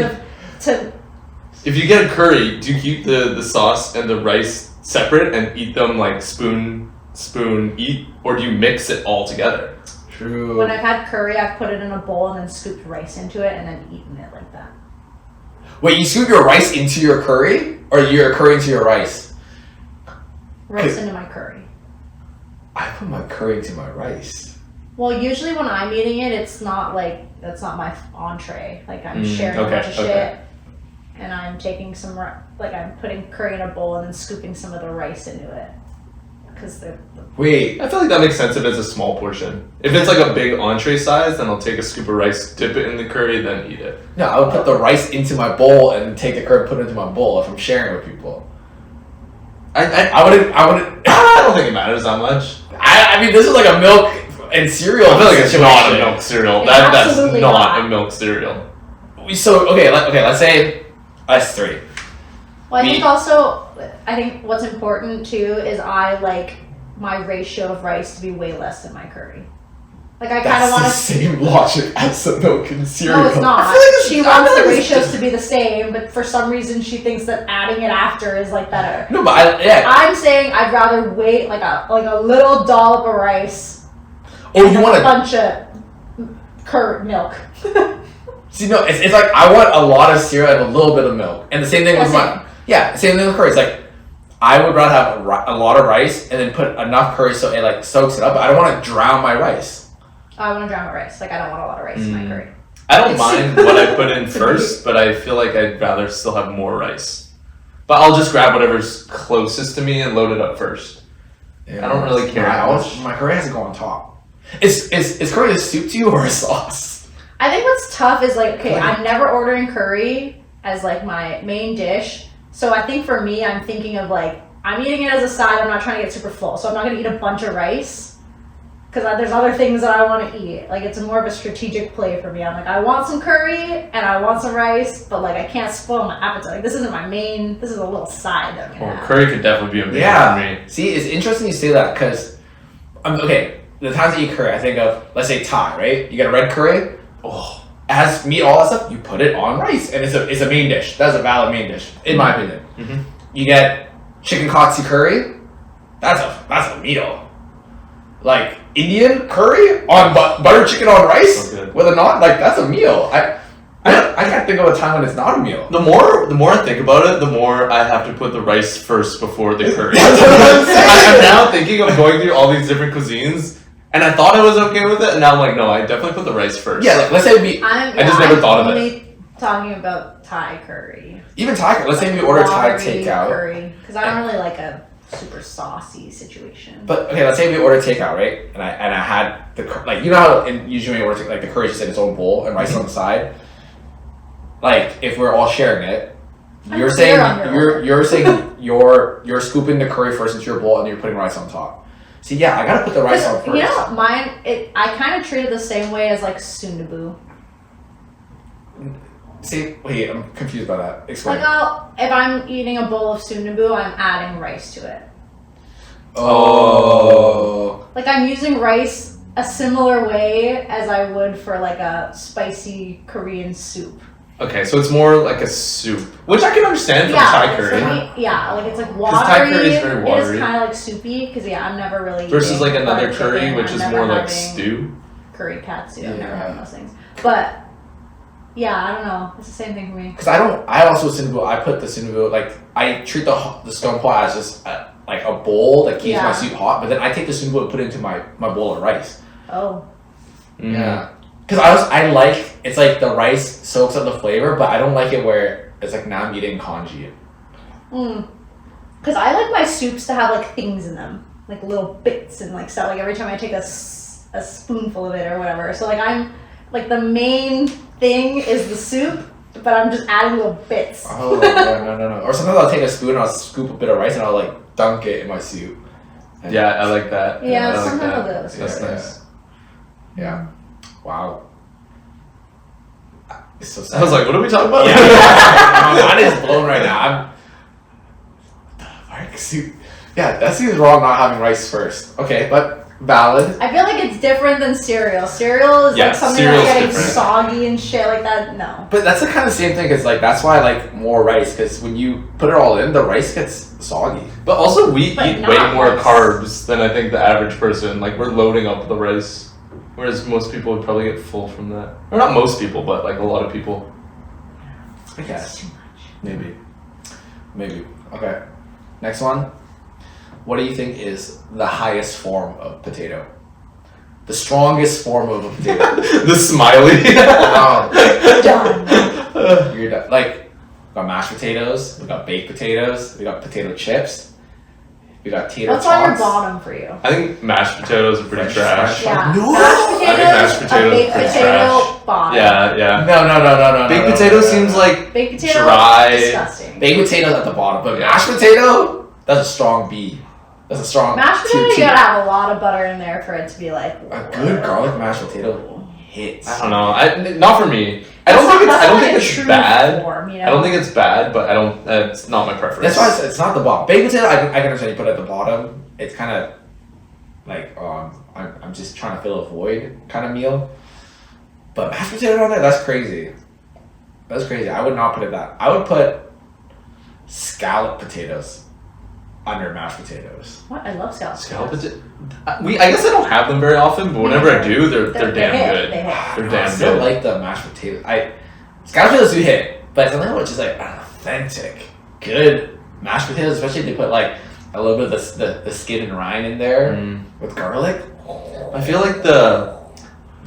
to if you get a curry, do you keep the sauce and the rice separate and eat them like spoon eat, or do you mix it all together? True. when I've had curry, I've put it in a bowl and then scooped rice into it and then eaten it like that. Wait, you scoop your rice into your curry, or your curry into your rice? Rice into my curry. I put my curry into my rice. Well, usually when I'm eating it, it's not like, that's not my entree. Like I'm sharing a okay, bunch of okay. shit, and I'm taking some, like I'm putting curry in a bowl and then scooping some of the rice into it. Because they're, Wait, I feel like that makes sense if it's a small portion. If it's like a big entree size, then I'll take a scoop of rice, dip it in the curry, then eat it. no, I would put the rice into my bowl and take the curry and put it into my bowl if I'm sharing with people. I wouldn't. I don't think it matters that much. I mean, this is like a milk and cereal. I feel like it's situation. not a milk cereal. It's That's absolutely not not. a milk cereal. So let's say us three. well, I Me- think also, I think what's important too is I like my ratio of rice to be way less than my curry. Like I kind of want to. same logic as the milk and cereal. No, it's not. I feel like it's- She I wants feel the like it's ratios just- to be the same, but for some reason she thinks that adding it after is like better. No, but I'm saying I'd rather wait like a little dollop of rice. Oh, and you a want to bunch of curd milk. see? No, it's like I want a lot of cereal and a little bit of milk, and the same thing with Same. my same thing with curry. It's like I would rather have a lot of rice and then put enough curry so it like soaks it up. But I don't want to drown my rice. I want to drown my rice. Like I don't want a lot of rice in my curry. I don't mind what I put in first, but I feel like I'd rather still have more rice. But I'll just grab whatever's closest to me and load it up first. Yeah, I don't really care how much. My curry has to go on top. Is curry a soup to you or a sauce? I think what's tough is like, okay, I'm never ordering curry as like my main dish. So I think for me, I'm thinking of like, I'm eating it as a side. I'm not trying to get super full. So I'm not going to eat a bunch of rice. Because there's other things that I want to eat. Like, it's more of a strategic play for me. I'm like, I want some curry and I want some rice, but like, I can't spoil my appetite. Like, this isn't my main, this is a little side that I'm going to have. Curry could definitely be a big one for me. See, it's interesting you say that because, okay, the times I eat curry, I think of, let's say Thai, right? You get a red curry, it has meat, all that stuff, you put it on rice, and it's a main dish. That's a valid main dish, in my opinion. Mhm. You get chicken katsu curry, that's a meal. Like, Indian curry on butter chicken on rice So good. with a naan, like, that's a meal. I can't think of a time when it's not a meal. The more I think about it, the more I have to put the rice first before the curry. That's what I'm saying. I'm now thinking of going through all these different cuisines, and I thought I was okay with it, and now I'm like, no, I definitely put the rice first. Yeah, like, let's say we, I just never thought of it. I'm only talking about Thai curry. even Thai, let's say we order Thai Watery takeout. curry. Because I don't really like a super saucy situation. But okay, let's say we order takeout, right? And I had like, you know how usually when you order like the curry is just in its own bowl and rice on the side. Like if we're all sharing it, you're saying you're scooping the curry first into your bowl and you're putting rice on top. See, yeah, I gotta put the rice on first. You know, I kind of treat it the same way as like sundubu. See, wait, I'm confused by that. Explain. Like, if I'm eating a bowl of sundubu, I'm adding rice to it. Oh. Like I'm using rice a similar way as I would for like a spicy Korean soup. Okay, so it's more like a soup, which I can understand from Yeah, Thai it's curry. like, like it's like 'Cause watery. Thai curry is very It watery. is kind of like soupy because I'm never really Versus eating like another butter curry, chicken. which I'm is never more like having stew. Curry katsu. I'm never Yeah. having those things. But yeah, I don't know. It's the same thing for me. Because I also sundubu. I put the sundubu like I treat the stone pot as just like a bowl that keeps my Yeah. soup hot. But then I take the sundubu and put it into my bowl of rice. Oh, Mhm. Yeah. Because I like it's like the rice soaks up the flavor, but I don't like it where it's like now I'm eating congee. because I like my soups to have like things in them, like little bits and like stuff. Like every time I take a spoonful of it or whatever. So like I'm like the main thing is the soup, but I'm just adding little bits. Oh no. Or sometimes I'll take a spoon and I'll scoop a bit of rice and I'll like dunk it in my soup. And Yeah, I like that. Yeah, I like sometimes that. I'll do it. That's Yeah. nice. Yeah. Wow. It's so sad. I was like, what are we talking about? Yeah. My mind is blown right now. Yeah, that seems wrong not having rice first. Okay, but valid. I feel like it's different than cereal. Cereal is Yeah, like something cereal's that's getting different. soggy and shit like that. No. But that's the kind of same thing. Cause like that's why I like more rice. Cause when you put it all in, the rice gets soggy. But also, we But eat not way more rice. carbs than I think the average person. Like, we're loading up the rice. Whereas most people would probably get full from that. Or not most people, but like a lot of people. I guess. Maybe. Okay. Next one. What do you think is the highest form of potato? The strongest form of a potato. The smiley. Done. You're done. Like, we got mashed potatoes, we got baked potatoes, we got potato chips, we got tater What's on your tots. bottom for you? I think mashed potatoes are pretty French trash. fries. Yeah. No! Mashed I think mashed potatoes, potatoes a baked are pretty potato, trash. bottom. Yeah. No. Baked potato seems like Baked potato, dry. disgusting. Baked potatoes at the bottom, but mashed potato, that's a strong B. That's a strong Mashed potato, 2 you T. gotta have a lot of butter in there for it to be like. A good garlic mashed potato hits. I don't know. Not for me. I don't think it's bad. Form, you know? I don't think it's bad, but I don't. It's not my preference. That's why it's not the bottom. Baked potato, I can understand you put it at the bottom. It's kind of like I'm just trying to fill a void kind of meal. But mashed potato on there, that's crazy. That's crazy. I would not put it that. I would put scallop potatoes under mashed potatoes. What? I love scallops. Scallop potato. I guess I don't have them very often, but whenever I do, they're damn hit, good. they hit. They're I damn still good. like the mashed potatoes. Scallop potatoes do hit, but something which is like an authentic, good mashed potatoes, especially if they put like a little bit of the skin and rind in there with garlic. I feel like the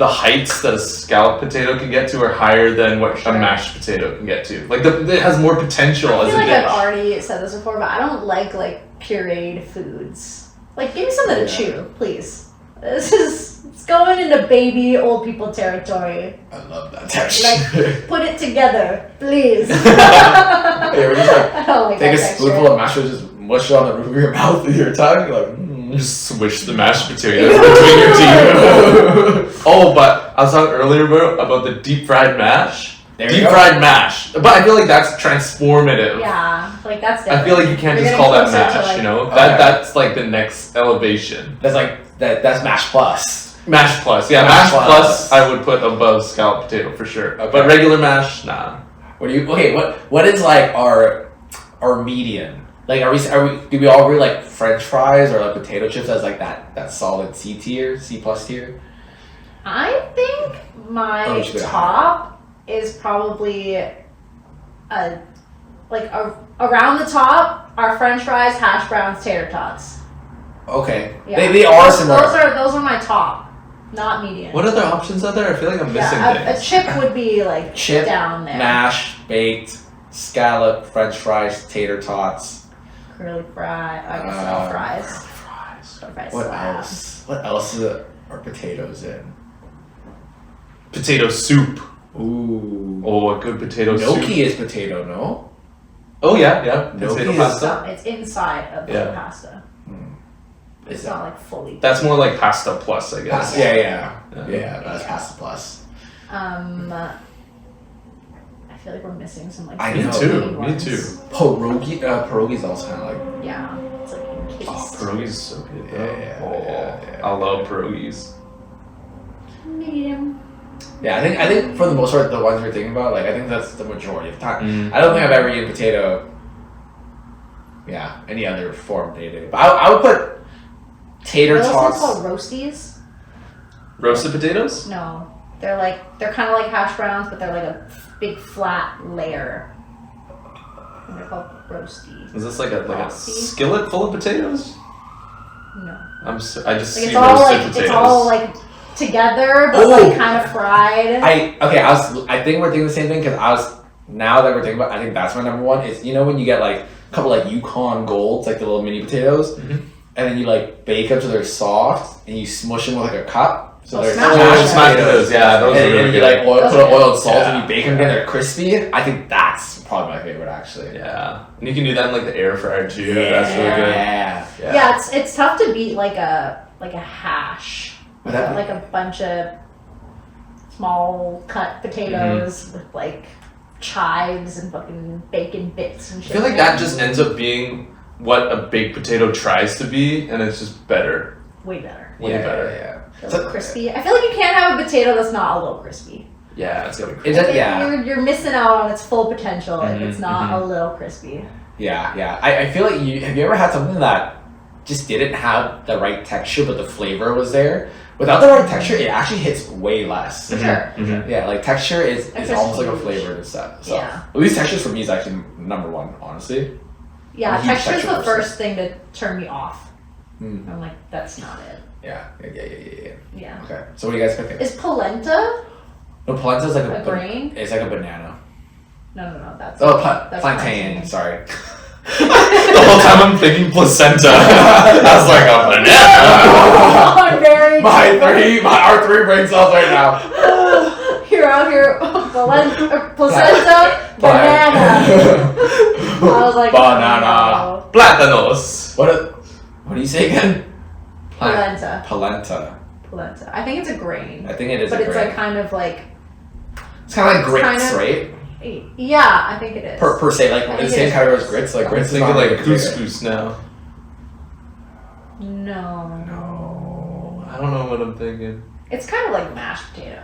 heights that a scallop potato can get to are higher than what a mashed potato can get to. Like it has more potential I as feel a like dish. I've already said this before, but I don't like pureed foods. Like, give me something to chew, please. It's going into baby old people territory. I love that texture. Like, put it together, please. Hey, we're just like I don't like take a that spoonful of mashed potatoes, just mush it on the roof of your mouth with your tongue. You're like, Just swish the mashed potatoes between your teeth. Oh, but I was talking earlier about the deep fried mash. There you Deep go. fried mash. But I feel like that's transformative. Yeah, like that's different. I feel like you can't You're just getting call that closer to, mash, like- you know? Okay. That's like the next elevation. That's like that's mash plus. Mash plus. Yeah, Mash mash plus. plus I would put above scallop potato for sure. Okay. But regular mash, nah. What is like our median? Like do we all agree like French fries or like potato chips as like that solid C plus tier? I think Oh, my you should go top is probably around the top are French fries, hash browns, tater tots. Okay. Yeah. They are similar. Those are my top, not median. What other options are there? I feel like I'm missing yeah, a things. chip would be like Chip, down there. mash, baked, scallop, French fries, tater tots. Curly fry. I guess all fries. Fries. Fries What slab. else? What else are potatoes in? Potato soup. Ooh. Oh, a good potato Gnocchi soup. is potato, no? Oh yeah. Gnocchi Potato is- pasta. It's inside of the Yeah. pasta. Is It's that not like fully. That's more like pasta plus, I guess. pasta? Yeah. Yeah. That's pasta plus. I feel like we're missing some like. I Me know. too. big Me ones. too. Pierogi's also kind of like. Yeah, it's like encased. Oh, pierogies is so good though. Yeah. I love pierogies. Medium. Yeah, I think for the most part, the ones we're thinking about, like I think that's the majority of the time. Mm. I don't think I've ever eaten potato. Yeah, any other form day. But I would put tater Are those things tots. called roasties? Roasted potatoes? No, they're kind of like hash browns, but they're like a big flat layer. And they're called roasties. Is this like a Frosty? skillet full of potatoes? No, I just like see it's all roasted like potatoes. it's all like together, but Oh! like kind of fried. I think we're thinking the same thing because now that we're thinking about, I think that's my number one is when you get like a couple like Yukon Golds, like the little mini potatoes, Mhm. and then you like bake them so they're soft and you smush them with like a cup. So Oh, they're smash smashed smash potatoes, yeah, those are and really you good. like Those put are oil and good. salt and Yeah. you bake them again. They're crispy. I think that's probably my favorite actually. Yeah, and you can do that in like the air fryer too. That's really good. Yeah. Yeah, it's tough to beat like a hash. Would that be- Like a bunch of small cut potatoes with like chives and fucking bacon bits and I shit. feel like that just ends up being what a baked potato tries to be, and it's just better. Way better. Way better. Yeah. A little crispy. I feel like you can't have a potato that's not a little crispy. Yeah, it's gonna be It crispy. does, yeah. You're missing out on its full potential if it's not mhm. a little crispy. Yeah. I feel like have you ever had something that just didn't have the right texture, but the flavor was there? Without the right texture, it actually hits way less. For sure. Mhm. Yeah, like texture is Texture's almost like a huge. flavor and stuff. So Yeah. at least textures for me is actually number one, honestly. Yeah, I'm a huge texture's texture the person. first thing to turn me off. Mm. I'm like, that's not it. Yeah. Yeah. Okay. So what are you guys picking? Is polenta No, polenta is like a grain? It's like a banana. No, that's Oh, that's plantain. Sorry. The whole time I'm thinking placenta. I was like, a banana. I'm very Our three brain cells right now. You're out here, placenta, banana. I was like, Banana. oh, Plátanos. What do you say again? polenta. Polenta. I think it's a grain, I think it is but a it's grain. like kind of like, It's kind of like it's grits, kind of- right? yeah, I think it is. Per se, like I in think the it same is category as grits. grits. Like I'm grits is thinking not like a potato. couscous now. No. I don't know what I'm thinking. It's kind of like mashed potato.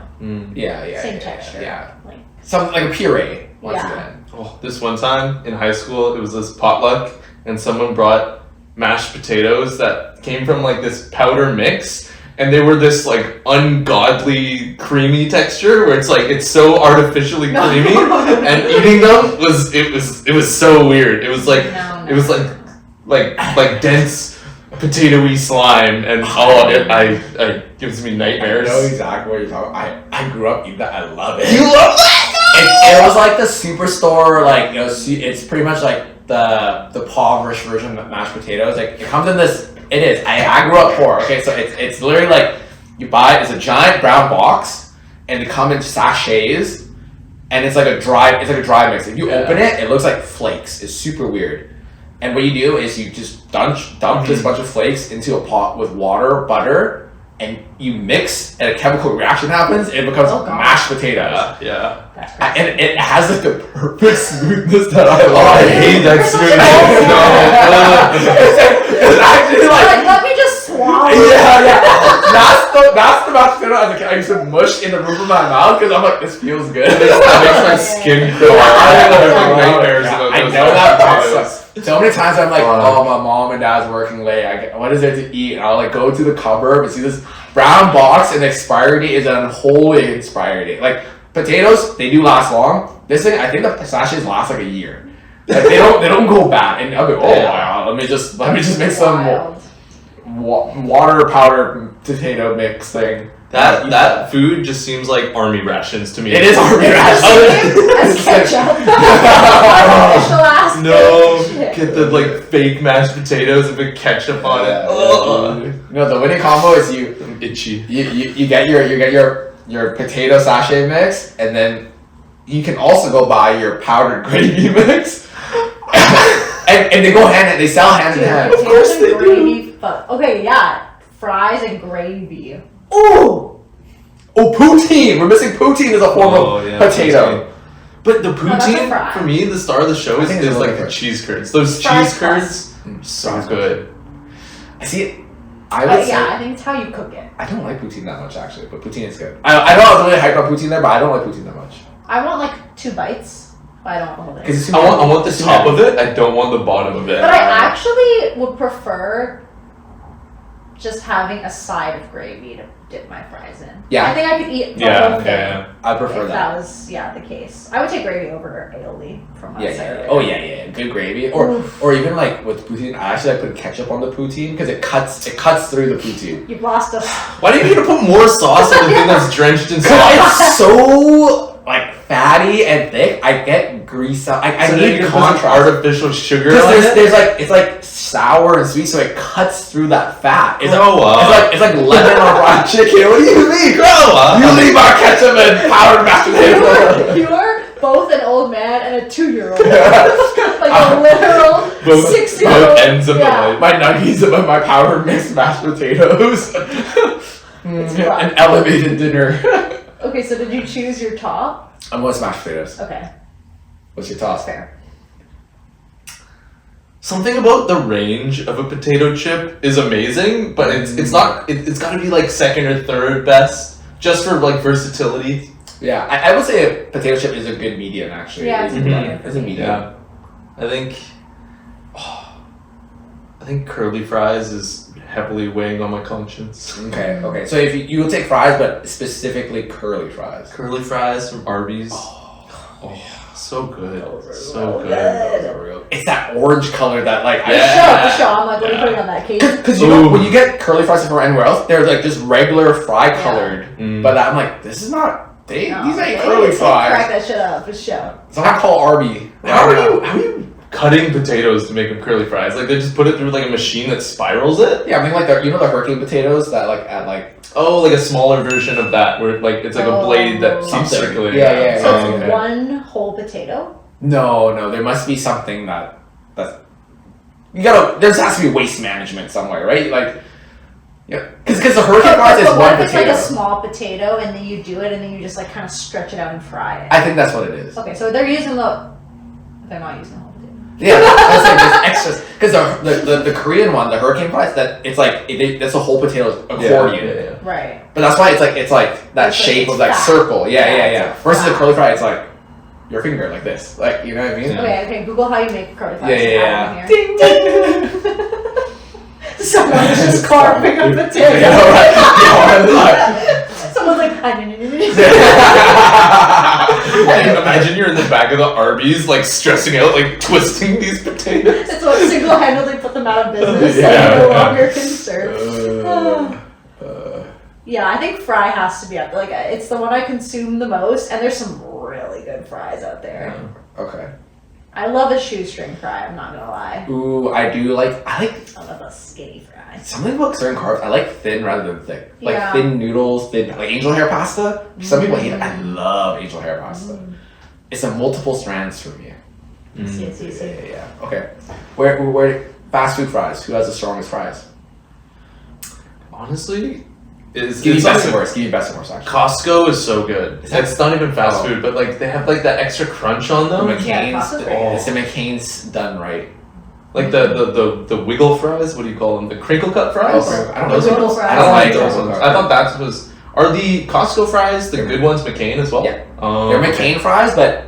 Yeah. Same yeah, texture. Yeah. Like, Something like a puree. Once Yeah. again. Oh, this one time in high school, it was this potluck, and someone brought mashed potatoes that came from like this powder mix, and they were this like ungodly creamy texture where it's like it's so artificially creamy, and eating them it was so weird. It was like No. it was like dense potatoey slime, and it gives me I nightmares. know exactly what you're talking about. I grew up eating that. I love it. You love that? It was like the superstore, like, it's pretty much like the impoverished version of mashed potatoes. Like, it comes in this, it is. I grew up poor, okay? So it's literally like, you buy it, it's a giant brown box, and they come in sachets, and it's like a dry mix. If you open it, it looks like flakes. It's super weird. And what you do is you just dump this bunch of flakes into a pot with water, butter, and you mix, and a chemical reaction happens, and it becomes Oh, God. mashed potatoes. Yeah. that's crazy. And it has like the perfect smoothness that I Oh, love. I hate that smoothness. It's actually Like, like, let me just swallow. yeah. That's the mashed potato as a kid. I used to mush in the roof of my mouth because I'm like, this feels good. That makes my skin crawl. I have nightmares about I those know that potatoes. process. So many times I'm like, oh, my mom and dad's working late. What is there to eat? And I'll like go to the cupboard and see this brown box, and the expiry date is an unholy expiry date. Like potatoes, they do last long. This thing, I think the sachets last like a year. Like they don't go bad. And I'll be, wow, let me just make some Wild. water powder potato mix thing. That food just seems like army rations to me. It is army As rations. ketchup. Artificial ass No, shit. get the like fake mashed potatoes and put ketchup on it. Ugh. No, the winning combo is you I'm itchy. you get your potato sachet mix, and then you can also go buy your powdered gravy mix. and they go they sell hand in hand. Potatoes and gravy. Okay, yeah. Fries and gravy. Ooh! Oh, poutine! We're missing poutine as a form of potato. But the that's a poutine, fry. for me, the star of the show I is, think it's a like little the cheese curds. Those Fries cheese curds, so Fries. good. I see. I would say Yeah, I think it's how you cook it. I don't like poutine that much actually, but poutine is good. I know I was really hyped on poutine there, but I don't like poutine that much. I want like 2 bites, but I don't want the whole thing. Because I want the top of it. I don't want the bottom of it. But I actually would prefer just having a side of gravy to dip my fries in. Yeah. I think I could eat the whole thing Yeah. I prefer if that. that was the case. I would take gravy over aioli from my side. Oh yeah. Good gravy, or even like with poutine. I actually like putting ketchup on the poutine because it cuts through the poutine. You've lost us. Why do you need to put more sauce on the thing that's drenched in sauce? It's so like fatty and thick. I get grease out. I So need you put contrast. artificial sugar Because on it? there's like it's like sour and sweet, so it cuts through that fat. It's Grow up. It's like lemon on fried chicken. What do you mean? Grow up. You leave our ketchup and powdered mashed potatoes. You're both an old man and a 2-year-old. Like a literal Both 6-year-old. both ends of Yeah. the life. My nuggies and my powdered mixed mashed potatoes. An elevated dinner. Okay, so did you choose your top? I'm going smashed potatoes. Okay, What's your that's toss? fair. something about the range of a potato chip is amazing, but it's not. It's got to be like second or third best, just for like versatility. Yeah, I would say a potato chip is a good medium, actually. Yeah, it's a medium. It's a medium. Yeah, I think curly fries is heavily weighing on my conscience. Okay. So if you will take fries, but specifically curly fries. Curly fries from Arby's. So good. So good. Those are real. It's that orange color that like. The show. I'm like, what are you putting on that cake? Because you know when you get curly fries from anywhere else, they're like just regular fry colored. But I'm like, this is not. These ain't curly fries. Crack that shit up for show. So I call Arby. How are you cutting potatoes to make them curly fries? Like they just put it through like a machine that spirals it? Yeah, I mean like the hurricane potatoes that like at like. Oh, like a smaller version of that, where like it's like a blade that keeps circulating. Yeah. So it's one whole potato? No, there must be something that's you gotta. There has to be waste management somewhere, right? Like, yeah, because the hurricane fries is one It's potato. like a small potato, and then you do it, and then you just like kind of stretch it out and fry it. I think that's what it is. Okay, so they're using they're not using the whole potato. Yeah, that's like there's extras because the Korean one, the hurricane fries, that it's like that's a whole potato accordion. Yeah. Right. But that's why it's like that It's shape like of like fat. circle. Yeah. It's like Versus the fat. curly fry, it's like your finger like this. Like you know what I mean? Yeah. Okay. Google how you make curly fries. Yeah. Ding ding. Someone's just carving a potato. Someone's like, Imagine you're in the back of the Arby's, like stressing out, like twisting these potatoes. It's what single-handedly put them out of business. Yeah. Like, no longer can serve. Yeah, I think fry has to be up. Like, it's the one I consume the most, and there's some really good fries out there. Okay. I love a shoestring fry. I'm not gonna lie. Ooh, I like I love a skinny fry. something about certain carbs. I like thin rather than thick. Like Yeah. thin noodles, like angel hair pasta. Some people hate it. I love angel hair pasta. It's a multiple strands for me. See. Yeah. Okay. Where fast food fries? Who has the strongest fries? Honestly, Give me best and worst. Actually. Costco is so good. It's not even fast food, but like they have like that extra crunch on them. McCain's. Yeah, It's the McCain's done right. Like the wiggle fries. What do you call them? The crinkle cut fries. I don't Those know. ones? fries. I don't like those those ones. ones. I thought that was. Are the Costco fries the good ones McCain as well? Yeah. Oh, They're McCain fries, but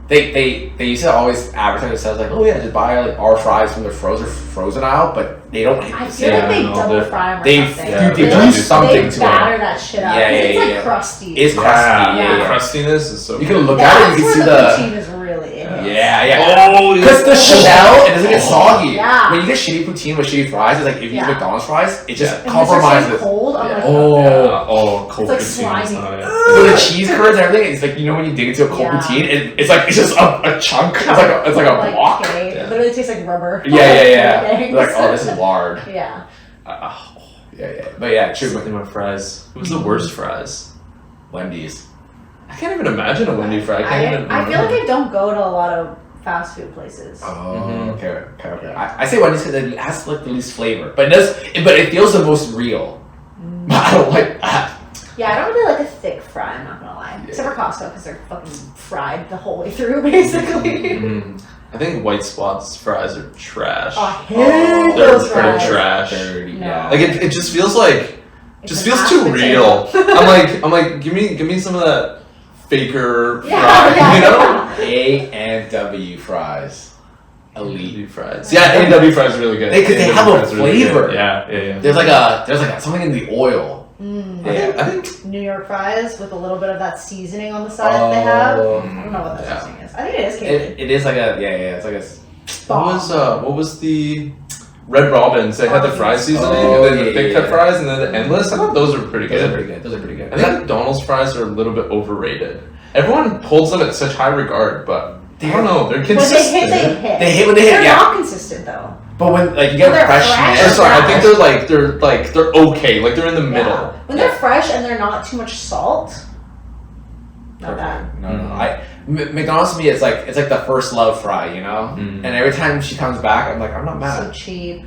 they used to always advertise themselves like, oh yeah, just buy like our fries when they're frozen aisle, but they don't. I feel like they no, double they're- fry them or They something. Yeah, they they do do something They to batter it. that shit up. Yeah, It's like yeah. crusty. It's crusty. Yeah, Yeah. the crustiness is so. You can good. look at it, you can see That's the. where the poutine is really in it. Yeah. Oh, Because the shell, it doesn't get soggy. Yeah. When you get shitty poutine with shitty fries, it's like if you eat Yeah. McDonald's fries, it just Yeah. And when it starts compromises. getting cold, I'm like, Oh. Cold like poutine is slimy. not it. With the cheese curds and everything, it's like, you know when you dig into a cold Yeah. poutine, it's like, it's just a chunk. It's like a block. okay. Yeah. It literally tastes like rubber. Yeah. Thanks. Like, oh, this is lard. Yeah. Yeah. But yeah, true. Something about fries. Who's the worst fries? Wendy's. I can't even imagine a Wendy fry. I can't even. I feel like I don't go to a lot of fast food places. Oh, okay. I say Wendy's because it has like the least flavor, but it feels the most real. I don't like that. Yeah, I don't really like a thick fry, I'm not gonna lie. Except for Costco, because they're fucking fried the whole way through, basically. I think White Spots fries are trash. I hate they're those pretty fries. trash. Dirty, No. yeah. Like it just feels like It's just a feels mashed too potato. real. I'm like, give me some of that faker Yeah, fry, yeah, you know? yeah. A&W fries. Elite. A&W fries. Yeah, A&W fries are really good. Because they A&W have a fries are really good. flavor. Yeah. There's like something in the oil. Yeah. I think New York fries with a little bit of that seasoning on the side that they have. Oh. I don't know what that Yeah. seasoning is. I think it is Cajun. It is like a it's like a. what was the Red Robins? They had the fry seasoning Oh, and then the yeah, big yeah. cut fries and then the endless. I thought those were pretty Those good. are pretty good. I think McDonald's fries are a little bit overrated. Everyone holds them at such high regard, but I don't know. They're When they consistent. hit. They hit when they hit, They're yeah. not consistent though. But when like you get They're a fresh fresh. Or sorry, I think they're okay. Like they're in the middle. Yeah. When they're fresh and they're not too much salt. Not bad. No. McDonald's to me it's like the first love fry, you know. And every time she comes back, I'm like, I'm not So mad. cheap.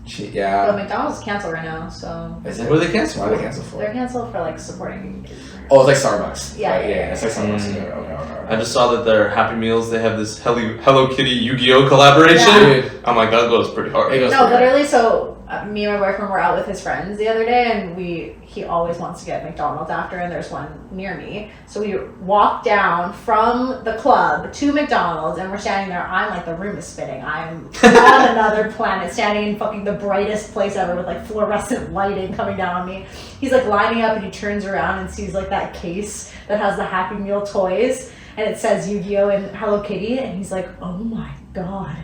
She, But yeah. McDonald's is canceled right now, so Is it? What are they canceling? Why are they canceled for? they're canceled for like supporting. Oh, it's like Starbucks. Yeah, Right, yeah, It's like Starbucks. Mm. Okay, okay. I just saw that their Happy Meals, they have this Hello Kitty Yu-Gi-Oh collaboration. Yeah. Dude. I'm like, that goes pretty hard. It goes No, for it. literally. So me and my boyfriend were out with his friends the other day, and he always wants to get McDonald's after, and there's one near me. So we walked down from the club to McDonald's, and we're standing there. I'm like, the room is spinning. I'm on another planet, standing in fucking the brightest place ever with like fluorescent lighting coming down on me. He's like lining up, and he turns around and sees like that case that has the Happy Meal toys, and it says Yu-Gi-Oh and Hello Kitty, and he's like, oh my god.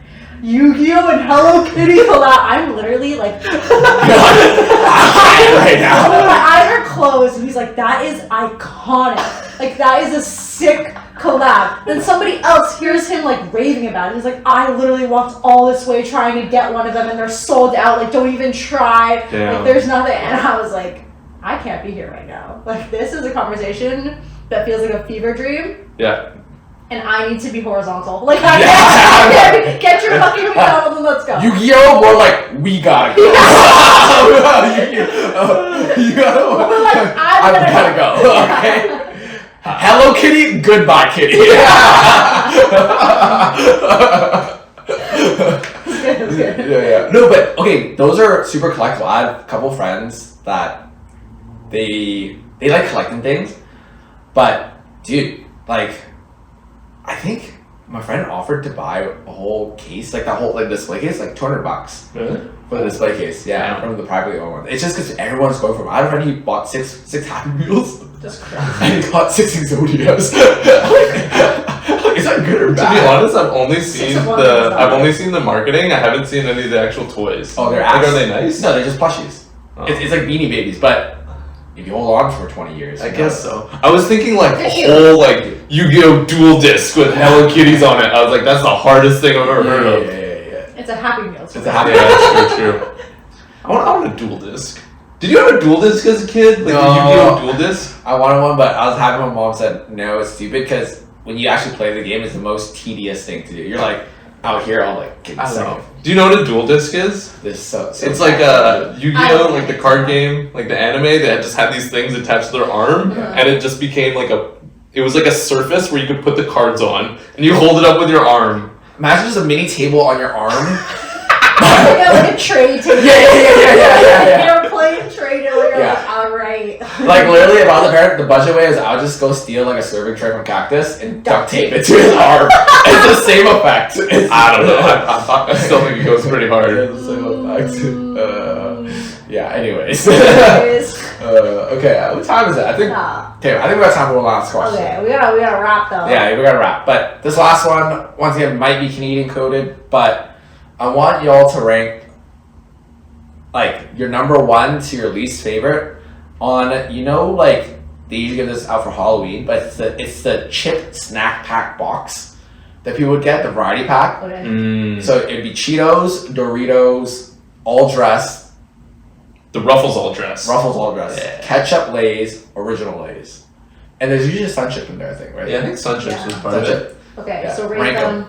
Yu-Gi-Oh and Hello Kitty collab. I'm literally like, right now. my eyes are closed, and he's like, that is iconic. Like, that is a sick collab. Then somebody else hears him like raving about it. He's like, I literally walked all this way trying to get one of them, and they're sold out. Like, don't even try. Damn. Like, there's nothing. And I was like, I can't be here right now. Like, this is a conversation that feels like a fever dream. Yeah. And I need to be horizontal. Like, I can't. Get your fucking McDonald's and let's go. Yu-Gi-Oh! More like, we gotta go. Yu-Gi-Oh! We're like, I'm gotta go. Okay. Hello Kitty, goodbye Kitty. It's good. Yeah. No, but okay, those are super collectible. I have a couple friends that they like collecting things, but dude, like, I think my friend offered to buy a whole case, like that whole like display case, like $200 Really? for the display case. Yeah, from the privately owned one. It's just because everyone's going for it. I have a friend, he bought six Happy Meals. Just crazy. And he got 6 Exodias. Is that good or To bad? be honest, I've only seen of one the is not I've right. only seen the marketing. I haven't seen any of the actual toys. Oh, they're like, actually, are they nice? No, they're just plushies. Oh. It's like Beanie Babies, but if you hold on for 20 years, I you know. guess so. I was thinking like They're a cute. whole like Yu-Gi-Oh dual disc with Hello Kitties on it. I was like, that's the hardest thing I've ever heard of. Yeah. It's a Happy Meal. It's a Happy Yeah, that's very true. I want a dual disc. Did you have a dual disc as a kid? Like No. a Yu-Gi-Oh dual disc? I wanted one, but I was having my mom said no, it's stupid because when you actually play the game, it's the most tedious thing to do. You're like out here all like getting I don't sick know. of Do you know what a dual disc is? this. So It's like a I Yu-Gi-Oh, don't like the think card so. game, like the anime. They had just had these things attached to their arm, and it just became like it was like a surface where you could put the cards on, and you hold it up with your arm. Imagine just a mini table on your arm. like a tray table. Yeah. You're playing tray table. You're Yeah. like, all right. Like literally, if I was a parent, the budget way is I would just go steal like a serving tray from Cactus and duct tape it to his arm. It's the same effect. It's, I don't know. I still think it goes pretty hard. It's the same effect. Yeah. Anyways. Anyways. Okay. What time is it? I think. Nah. Okay. I think we got time for one last question. Okay, we gotta wrap though. Yeah, we gotta wrap. But this last one, once again, might be Canadian coded, but I want y'all to rank like your number one to your least favorite on, like they usually give this out for Halloween, but it's the chip snack pack box that people would get, the variety pack. Okay. So it'd be Cheetos, Doritos, all dressed, The Ruffles all dress. Ruffles all dressed, Yeah. ketchup Lay's, original Lay's. And there's usually a sun chip in there, I think, right? Yeah, I think Sun Chips Yeah. was part Sun of it. chip. Okay, Yeah. so Rank rate 'em. them.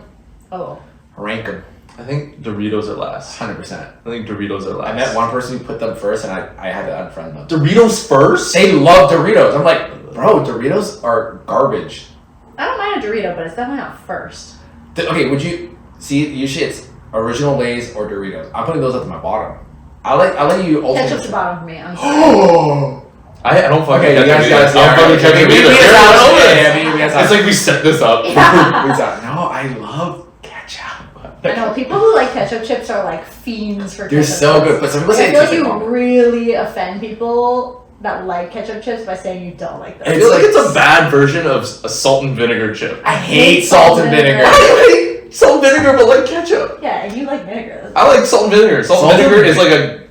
Oh. Rank them. I think Doritos are last. 100%. I think Doritos are last. I met one person who put them first, and I had to unfriend them. Doritos first? They love Doritos. I'm like, bro, Doritos are garbage. I don't mind a Dorito, but it's definitely not first. Okay, would you see? Usually it's original Lay's or Doritos. I'm putting those at my bottom. I'll let you also. Ketchup's the bottom for me. I'm sorry. Oh. I don't fucking Okay, you guys ketchup gotta either. I don't fucking ketchup either. we It's like we set this up. No, I love ketchup. I know people who like ketchup chips are like fiends for They're ketchup so chips. good, but some people I say it feel like tastes you like vomit. really offend people that like ketchup chips by saying you don't like them. I feel like it's a bad version of a salt and vinegar chip. I hate salt and vinegar. I hate salt and vinegar, but like ketchup. Yeah, and you like vinegar. I like salt and vinegar. Salt Salt and vinegar and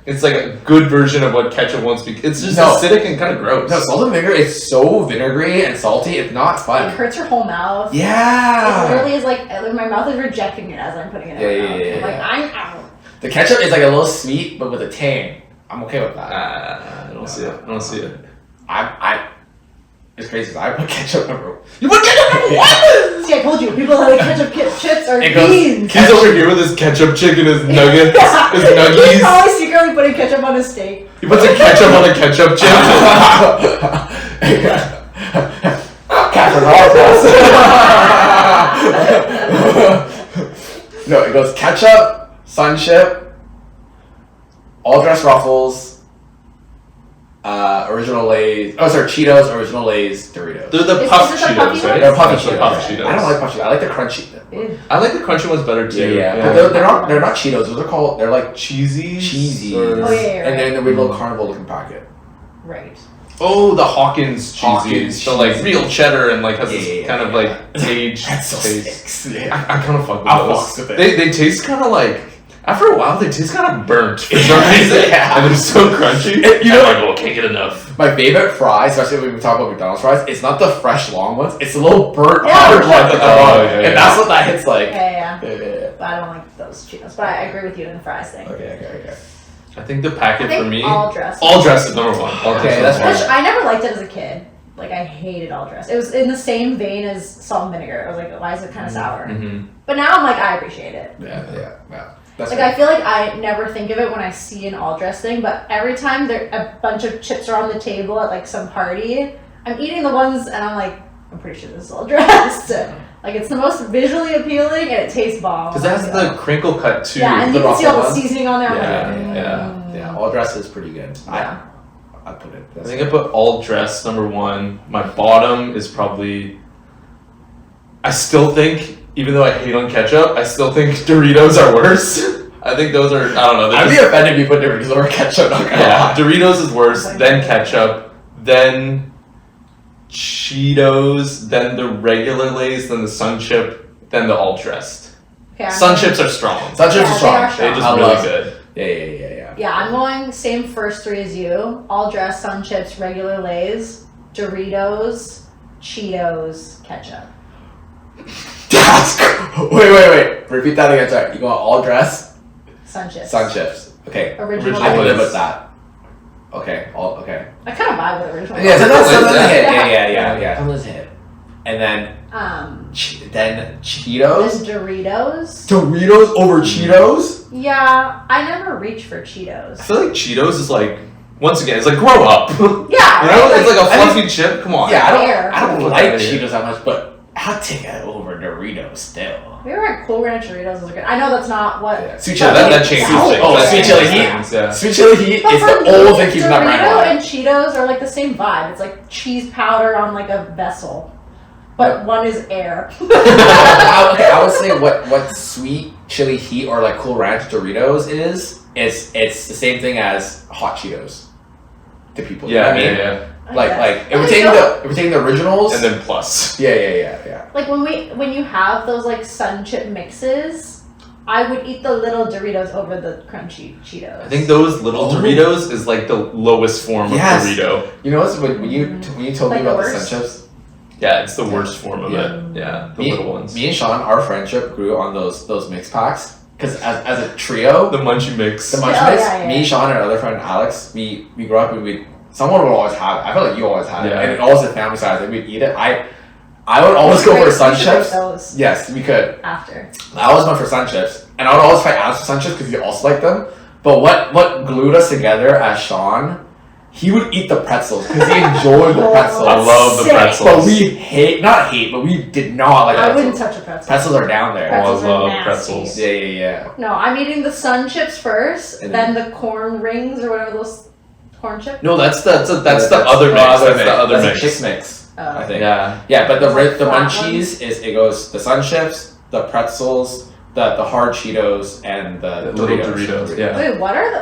is like a good version of what ketchup wants to be. It's just No. acidic and kind of gross. No, salt and vinegar is so vinegary and salty. It's not It fun. hurts your whole mouth. It Yeah. literally is like my mouth is rejecting it as I'm putting it in my Yeah, mouth. yeah, I'm like, yeah. I'm out. The ketchup is like a little sweet, but with a tang. I'm okay with that. I don't see it. I don't see it. I It's crazy because I put ketchup number 1. You put ketchup number 1? See, I told you, people that like ketchup chips are It goes- beans. He's over here with his ketchup chicken, his nuggets, his He's nuggies. probably secretly putting ketchup on his steak. He puts a ketchup on a ketchup chip. Catherine Holocaust. No, it goes ketchup, Sun Chip, all dressed Ruffles, original Lay's. Oh, sorry, Cheetos, original Lay's, Doritos. They're the Is puff this a puffy Cheetos, one? right? They're puffy That's the Cheetos. puff Yeah. Cheetos. I don't like puffy Cheetos. I like the crunchy. Ew. I like the crunchy ones better too. Yeah. But they're not Cheetos. Those are called. They're like cheesy. cheesy. or- Oh, yeah, And then the weird little carnival looking packet. Right. Oh, the Hawkins cheesies. Hawkins So like cheesy. real cheddar and like has Yeah, this yeah, kind of yeah. like aged Pretzel taste. sticks. Yeah. I kind of fuck with I'll those. fuck with it. They taste kind of like after a while they taste kind of burnt for some reason. Yeah. And they're so crunchy. You know I'm like, oh, can't get enough. My favorite fries, especially when we talk about McDonald's fries, it's not the fresh long ones. It's the little burnt Yeah. hard ones that they're Oh, on. yeah, And yeah. that's what that hits like. Yeah. Yeah. But I don't like those Cheetos. But I agree with you in the fries thing. Okay. I think the I packet think for me. all dressed. All dressed is number 1. All Okay, dressed that's is Which I never liked it as a kid. Like I hated all dressed. It was in the same vein as salt and vinegar. I was like, why is it kind of sour? Mm-hmm. But now I'm like, I appreciate it. Yeah. That's Like I feel like I never think of it when I see an all dressed thing, but every time there a bunch of chips are on the table at like some party, I'm eating the ones and I'm like, I'm pretty sure this is all dressed. Like it's the most visually appealing and it tastes bomb. Because it has the crinkle cut too. yeah, and the you can see all the Ruffles. seasoning on there. I'm Yeah, like, Yeah, all dressed is pretty good. Yeah. I put it. I think I put all dressed number 1. My bottom is probably. I still think, even though I hate on ketchup, I still think Doritos are worse. I think those are. I don't know. I'd be offended if you put Doritos over ketchup. Not gonna Yeah, lie. Doritos is worse. Then ketchup. Then Cheetos. Then the regular Lay's. Then the Sun Chip. Then the all dressed. okay, I'm Sun going- chips are strong. Sun chips Yeah, are they strong. are strong. They're just I really love- good. Yeah. Yeah, I'm going same first 3 as you. All dressed, Sun Chips, regular Lay's, Doritos, Cheetos, ketchup. That's cool. Wait. Repeat that again. Sorry. You go all dress, Sun Chips. Sun chips. Okay. Original I can live Lay's. with that. Okay. Okay. I kind of vibe with original Yeah. Lay's. Sometimes Yeah. hit. Yeah. Sometimes hit. And then then Cheetos. There's Doritos. Doritos over Cheetos. Yeah, I never reach for I Cheetos. feel like Cheetos is like, once again, it's like grow up. Yeah, You know, right? it's like a I mean- fluffy chip. Come on. Yeah, Fair. I don't Look like at it. Cheetos that much, but I'll take it over Doritos still. We were at Cool Ranch Doritos. Those are good. I know that's not what. Yeah. Sweet Yeah, chili. that changes Oh, things. oh, That sweet changes chili heat. things, yeah. Sweet chili heat But is for the me, old thing keeping that Dorito brand and alive. Cheetos are like the same vibe. It's like cheese powder on like a vessel, but one is air. I would say what sweet chili heat or like Cool Ranch Doritos is it's the same thing as hot Cheetos to people. You know Yeah, what I mean? yeah. Like if we're But taking still- if we're taking the originals. And then plus. Yeah. Like when you have those like Sun Chip mixes, I would eat the little Doritos over the crunchy Cheetos. I think those little Oh. Doritos is like the lowest form Yes. of Dorito. You know what's when you told Like me about the the worst? Sun Chips. Yeah, it's the worst form of Yeah. it. Yeah, the Me, little ones. me and Sean, our friendship grew on those mix packs because as a trio, The munchie mix. the Munch Oh, Mix, yeah. me, Sean, and our other friend Alex, we grew up and someone would always have it. I feel like you always had it, Yeah. and it always a family size, and we'd eat it. I would always go for Great, Sun we should make Chips. those Yes, we could. after. I always went for Sun Chips, and I would always fight Alex for Sun Chips because he also liked them. But what glued us together as Sean, he would eat the pretzels because he enjoyed the pretzels. I love the Sick. pretzels. But we but we did not like I pretzels. wouldn't touch a pretzel. Pretzels are down there. Pretzels I are love nasty. pretzels. Yeah. No, I'm eating the Sun Chips first, And then the corn rings or whatever those corn chips. No, that's the other mix. That's the other That's mix. a Chick mix. Oh. I think. Yeah. Yeah, but Those like the flat munchies is it goes the Sun Chips, the pretzels, the hard Cheetos, and the little Doritos. Doritos. Yeah. Wait,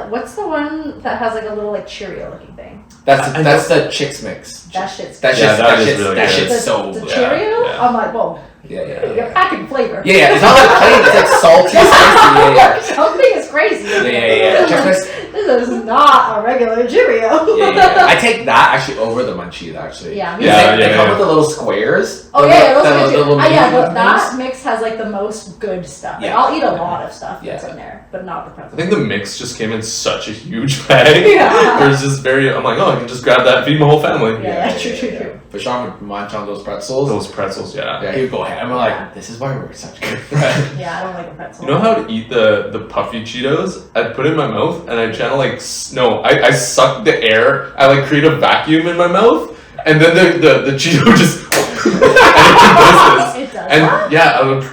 what's the one that has like a little like Cheerio looking thing? That's the Chicks mix. That shit's That Yeah, shit's that that is shit's really that good. shit's the, so the good. Cheerio? yeah. I'm like, whoa, Yeah. you're packing flavor. Yeah, it's not like plain. It's like salty, spicy. Yeah. Something is crazy. Yeah. Chicks mix. This is not not a regular Cheerio. Yeah. I take that actually over the munchies actually. Yeah, me Because too. they come with the little squares. Oh The yeah, little- those are the good too. little Yeah, mini but that ones. mix has like the most good stuff. Like, Yeah. I'll eat a lot of stuff that's Yeah. in there, but not the I pretzel. think the mix just came in such a huge bag. Yeah. It was just very. I'm like, oh, I can just grab that, and feed my whole family. Yeah, true. But Sean would munch on those pretzels. Those pretzels, yeah. Yeah, he would go ahead. I'm Yeah. like, this is why we're such good friends. Yeah, I don't like a pretzel. You know how to eat the puffy Cheetos? I'd put it in my mouth and I'd try to like I suck the air. I like create a vacuum in my mouth, and then the Cheeto just and it does this. It does And that? yeah, I would.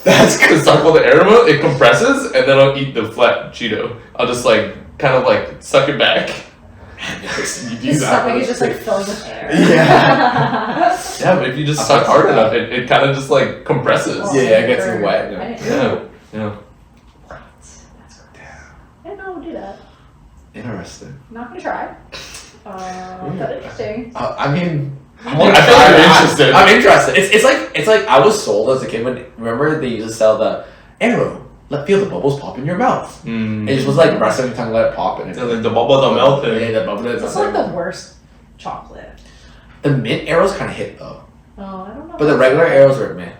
That's because suck all the air out. It compresses, and then I'll eat the flat Cheeto. I'll just like kind of like suck it back. You do His that. stomach is just like filling with air. Yeah. Yeah, but if you just I suck thought hard so. enough, it kind of just like compresses. Oh, Yeah, it gets sure. you wet. I didn't, Yeah, yeah. That's gross. I didn't know I would do that. Interesting. Not gonna try. But interesting. I mean, I feel like you're interested. I'm interested. It's like I was sold as a kid when remember they used to sell the arrow. Feel the bubbles pop in your mouth. Mm. It just was like resting your tongue, let it pop, and Yeah, like the bubble don't melt. Yeah, the bubble. It's like the worst chocolate. The mint arrows kind of hit though, Oh, I don't know. but the regular arrows are mint.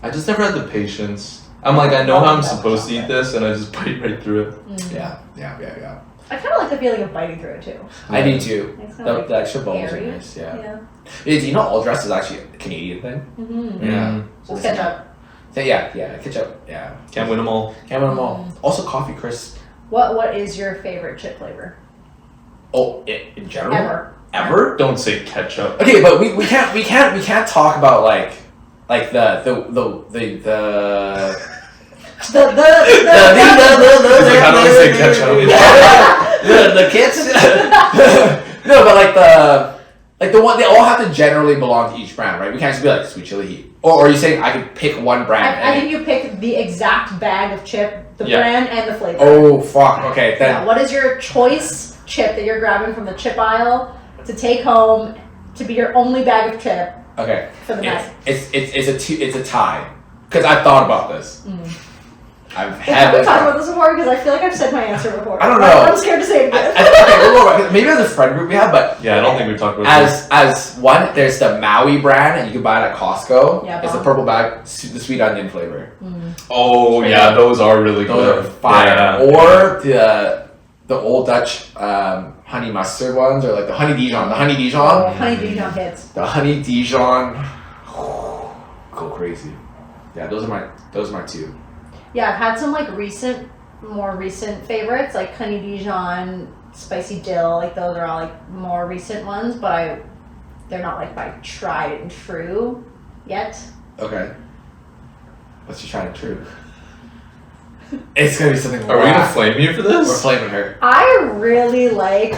I just never had the patience. I'm like, I know how I'm supposed to eat this, and I just bite right through it. Yeah. I kind of like the feeling of biting through it too. I do too. It's kinda like The extra bubbles are airy. nice. Yeah. Yeah. Do you know all dress is actually a Canadian thing? Mm-hmm. Yeah. So it's ketchup. So yeah, ketchup. Yeah. Can't win them all. Can't win them all. Also, coffee crisp. What is your favorite chip flavor? Oh, in general. Ever. Ever? Don't say ketchup. Okay, but we can't talk about like the He's like, how do I say ketchup? the kids. No, but like the one they all have to generally belong to each brand, right? We can't just be like sweet chili heat. Or are you saying I could pick one brand? I think you pick the exact bag of chip, the Yeah. brand, and the flavor. Oh fuck! Okay, Yeah, then what is your choice chip that you're grabbing from the chip aisle to take home to be your only bag of chip okay. for the night? It's a tie because I've thought about this. I've Have had we this. talked about this before? Because I feel like I've said my answer before. I don't But know. I'm scared to say it again. Okay, we'll go back. Maybe as a friend group we have, but Yeah, I don't think we talked about this. as one, there's the Maui brand, and you can buy it at Costco. Yeah, it's a bomb. purple bag, the sweet onion flavor. Oh yeah, those are really Those good. are fire. Yeah. Or the old Dutch honey mustard ones, or like the honey Dijon. The honey Dijon. Oh, honey Dijon hits. The honey Dijon. Go crazy. Yeah, those are my two. Yeah, I've had some like more recent favorites, like honey Dijon, spicy dill. Like those are all like more recent ones, but they're not like my tried and true yet. Okay. What's your tried and true? It's gonna be something. Are we gonna whack. flame you for We're this? flaming her. I really like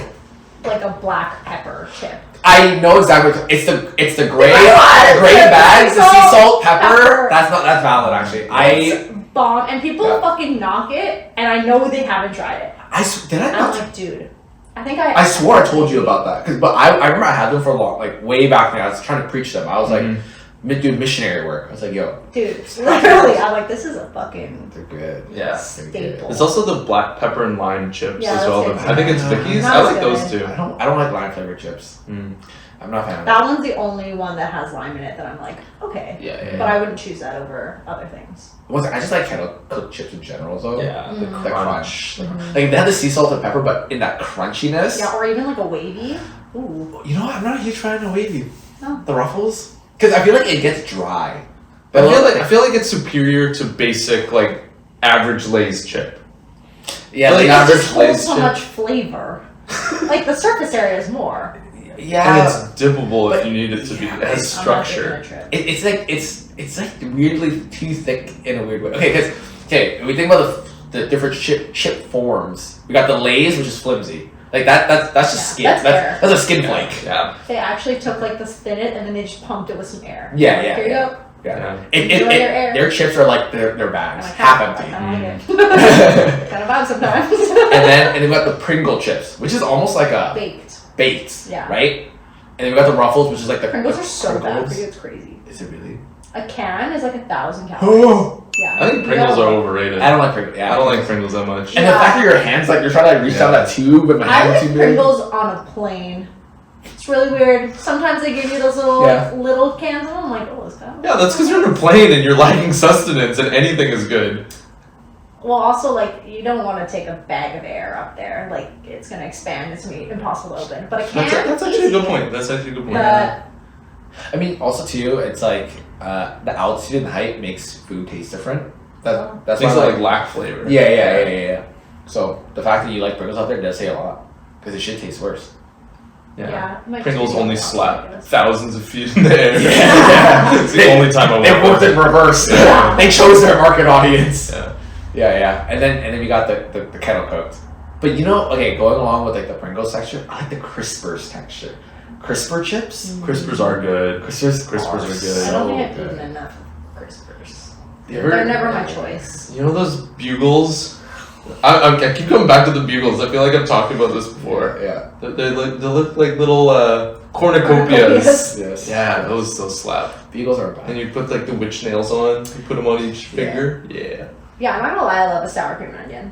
a black pepper chip. I know exactly. It's the gray What? gray bags, the sea Salt, salt, pepper. pepper. That's valid actually. It's bomb, and people Yeah. fucking knock it, and I know they haven't tried it. Did I I'm not? like, dude, I think I swore I told you about that. But I remember I had them for a long, like way back when I was trying to preach them. I was like, doing missionary work. I was like, yo, dude, literally, I'm like, this is a fucking they're good. Yeah. staple. There's also the black pepper and lime chips Yeah, as well. that's I think it's good. Vicky's. That I was like those good. two. I don't like lime flavored chips. Mm. I'm not a fan of That one's the only one that has lime in it that I'm like, okay. Yeah. But I wouldn't choose that over other things. I just like kettle cooked chips in general though. Yeah, The the crunch. crunch. Like they have the sea salt and pepper, but in that crunchiness. Yeah, or even like a wavy. Ooh. You know what? I'm not a huge fan of wavy. Oh. The ruffles. Because I feel like it gets dry. I feel like it's superior to basic like average Lay's chip. Yeah, Like, like It average just holds Lay's so chip. much flavor. Like the surface area is more. Yeah. And it's dippable But- if you need it to be. yeah, It has I'm not structure. taking a trip. It's like weirdly too thick in a weird way. Okay, when we think about the different chip forms, we got the Lay's, which is flimsy. Like that's just Yeah, skin. that's air. That's a skin flake. Yeah. They actually took like the spinet and then they just pumped it with some air. Yeah, Like, yeah, Here you yeah. go. Yeah. Yeah. Enjoy your air. Their chips are like their I'm bags, like, half I empty. don't like it. Kind of vibe sometimes. And then we got the Pringle chips, which is almost like a baked, Yeah. right? And then we got the Ruffles, which is like the Pringles are so bad Pringles. for you, it's crazy. Is it really? A can is like 1,000 calories. Yeah. I think Pringles are overrated. I don't like Pringles. Yeah, I don't like Pringles that much. And the fact that your hands, like, you're trying to like, reach down that tube, and my I hand's like too big. Pringles on a plane. It's really weird. Sometimes they give you those little little cans, and I'm like, oh, it's kind of. Yeah, that's because you're in a plane and you're lacking sustenance, and anything is good. Well, also, like, you don't want to take a bag of air up there. Like, it's going to expand. It's going to be impossible to open. But a can. That's actually a good point. That's actually a good point. But I mean, also too, it's like the altitude and the height makes food taste different. That's Things why like lack flavor. Yeah. So the fact that you like Pringles out there does say a lot, because it should taste worse. yeah, Pringles only slap thousands of feet in the air. Yeah. It's the only time I They want worked in reverse. Yeah. They chose their market audience. Yeah. Yeah. And then we got the kettle cooked. But you know, okay, going along with like the Pringles texture, I like the Crispers texture. Crisper chips. Crispers are good. Crispers are good. I don't think I've good. eaten enough Crispers. You ever- They're never my choice. You know those bugles? I keep coming back to the bugles. I feel like I've talked about this before. Yeah. They look like little cornucopias. Yes. Yeah, those slap. Beagles are And bad. you put like the witch nails on. You put them on each finger. Yeah. Yeah, I'm not gonna lie, I love a sour cream and onion.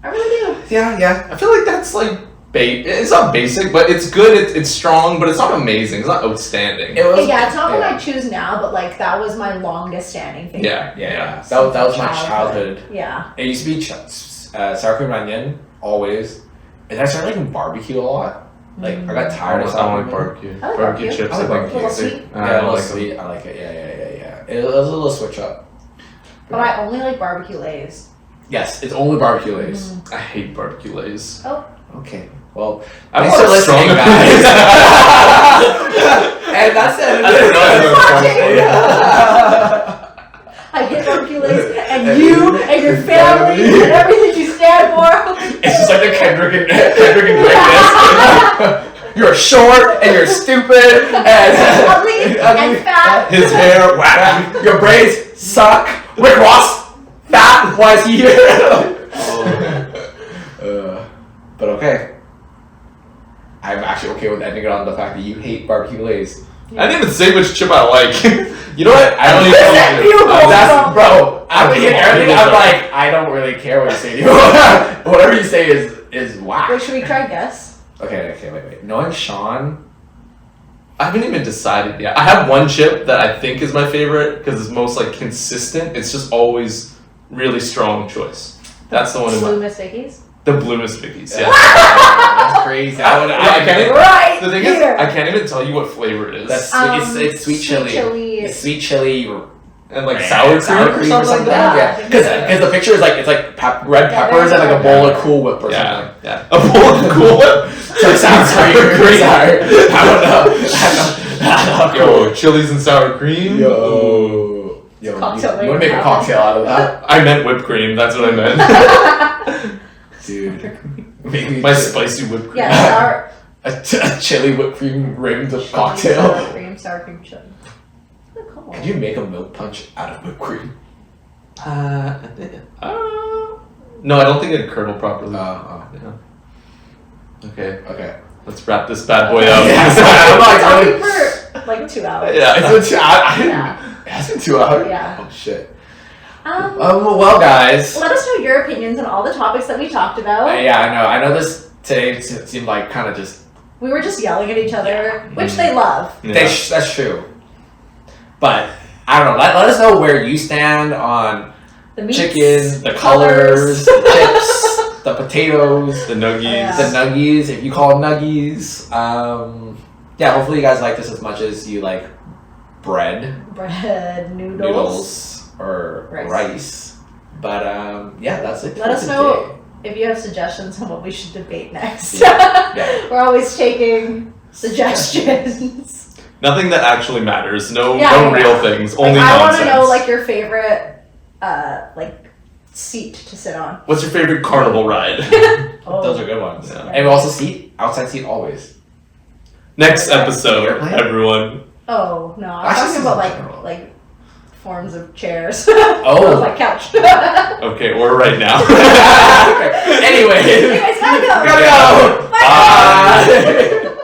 I really do. Yeah. I feel like that's like it's not basic, but it's good. It's strong, but it's not amazing. It's not outstanding. It was, Yeah, it's not what I choose now, but like that was my longest standing favorite. Yeah. That was my childhood. Yeah. It used to be sour cream and onion, always. And I started liking barbecue a lot. Like, I got tired of I sour don't like cream. barbecue. I like Barbecue barbecue. chips, I like I barbecue. think. Little sweet? Yeah, a I little like them. sweet. I like it. Yeah. It was a little switch up. But I only like barbecue Lays. Yes, it's only barbecue Lays. I hate barbecue Lays. Oh. Okay. Well, I thanks for want listening, strong guys. And that's it. I didn't know I hate barbecue Lays, and you and your family and everything you stand for. It's just like the Kendrick and greatness. You're short and you're stupid and Ugly and fat. His hair, whack. Your braids suck. Rick Ross, fat. Why is he here? But okay. I'm actually okay with ending it on the fact that you hate barbecue Lays. I didn't even say which chip I like. You know what? I don't even You know. That's, bro, I'm Bugles. hitting everything. I'm like, I don't really care what you say. Whatever you say is whack. Wait, should we try guess? Okay, wait. Knowing Sean, I haven't even decided yet. I have one chip that I think is my favorite because it's most like consistent. It's just always really strong choice. That's the one in Blue my Miss Vicky's. the Blue Miss Vicky's. Yeah. that's crazy. I can't even, Right the thing here. is, I can't even tell you what flavor it is. That's it's sweet chili. It's sweet chili and like sour cream or something like that. Yeah, because the picture is like it's like red peppers and like a bowl of Cool Whip or something. Yeah. A bowl of Cool Whip. So it sounds great. Sorry. I don't know. Yo, chilies and sour cream. Yo, Cocktail you want to make a cocktail out of that, I meant whipped cream. That's what I meant. dude? Maybe My spicy whipped cream. Yeah, a chili whipped cream rimmed sour cocktail. sour cream chili. Could you make a milk punch out of whipped cream? No, I don't think it'd curdle properly. Yeah. Okay, let's wrap this bad boy up. I'm like, Talking for like 2 hours. Yeah. It's been 2 hours. Yeah. It has been 2 hours. Yeah. Oh shit. Well, Guys. let us know your opinions on all the topics that we talked about. Yeah, I know. I know this today seemed like kind of just. We were just yelling at each other, which they love. Yeah. That's true. But I don't know. Let us know where you stand on The meats, chicken, the colors, the chips, the potatoes, The nuggies. Yeah. the nuggies, if you call them nuggies. Yeah, hopefully you guys like this as much as you like bread, bread, noodles, or rice. But yeah, that's it. Let for us today. know if you have suggestions on what we should debate next. Yeah. We're always taking suggestions. Nothing that actually matters. No Yeah. real things. Like, Only I want nonsense. to know like your favorite like seat to sit on. What's your favorite carnival ride? Oh. Those are good ones. Yeah. And we also outside seat always. Next episode, Airplane? everyone. Oh no, I'm Actually, talking about this is general. like forms of chairs. Oh. like couch. Okay, or right now. Anyway. Anyways, gotta go. Gotta go. Bye. Bye.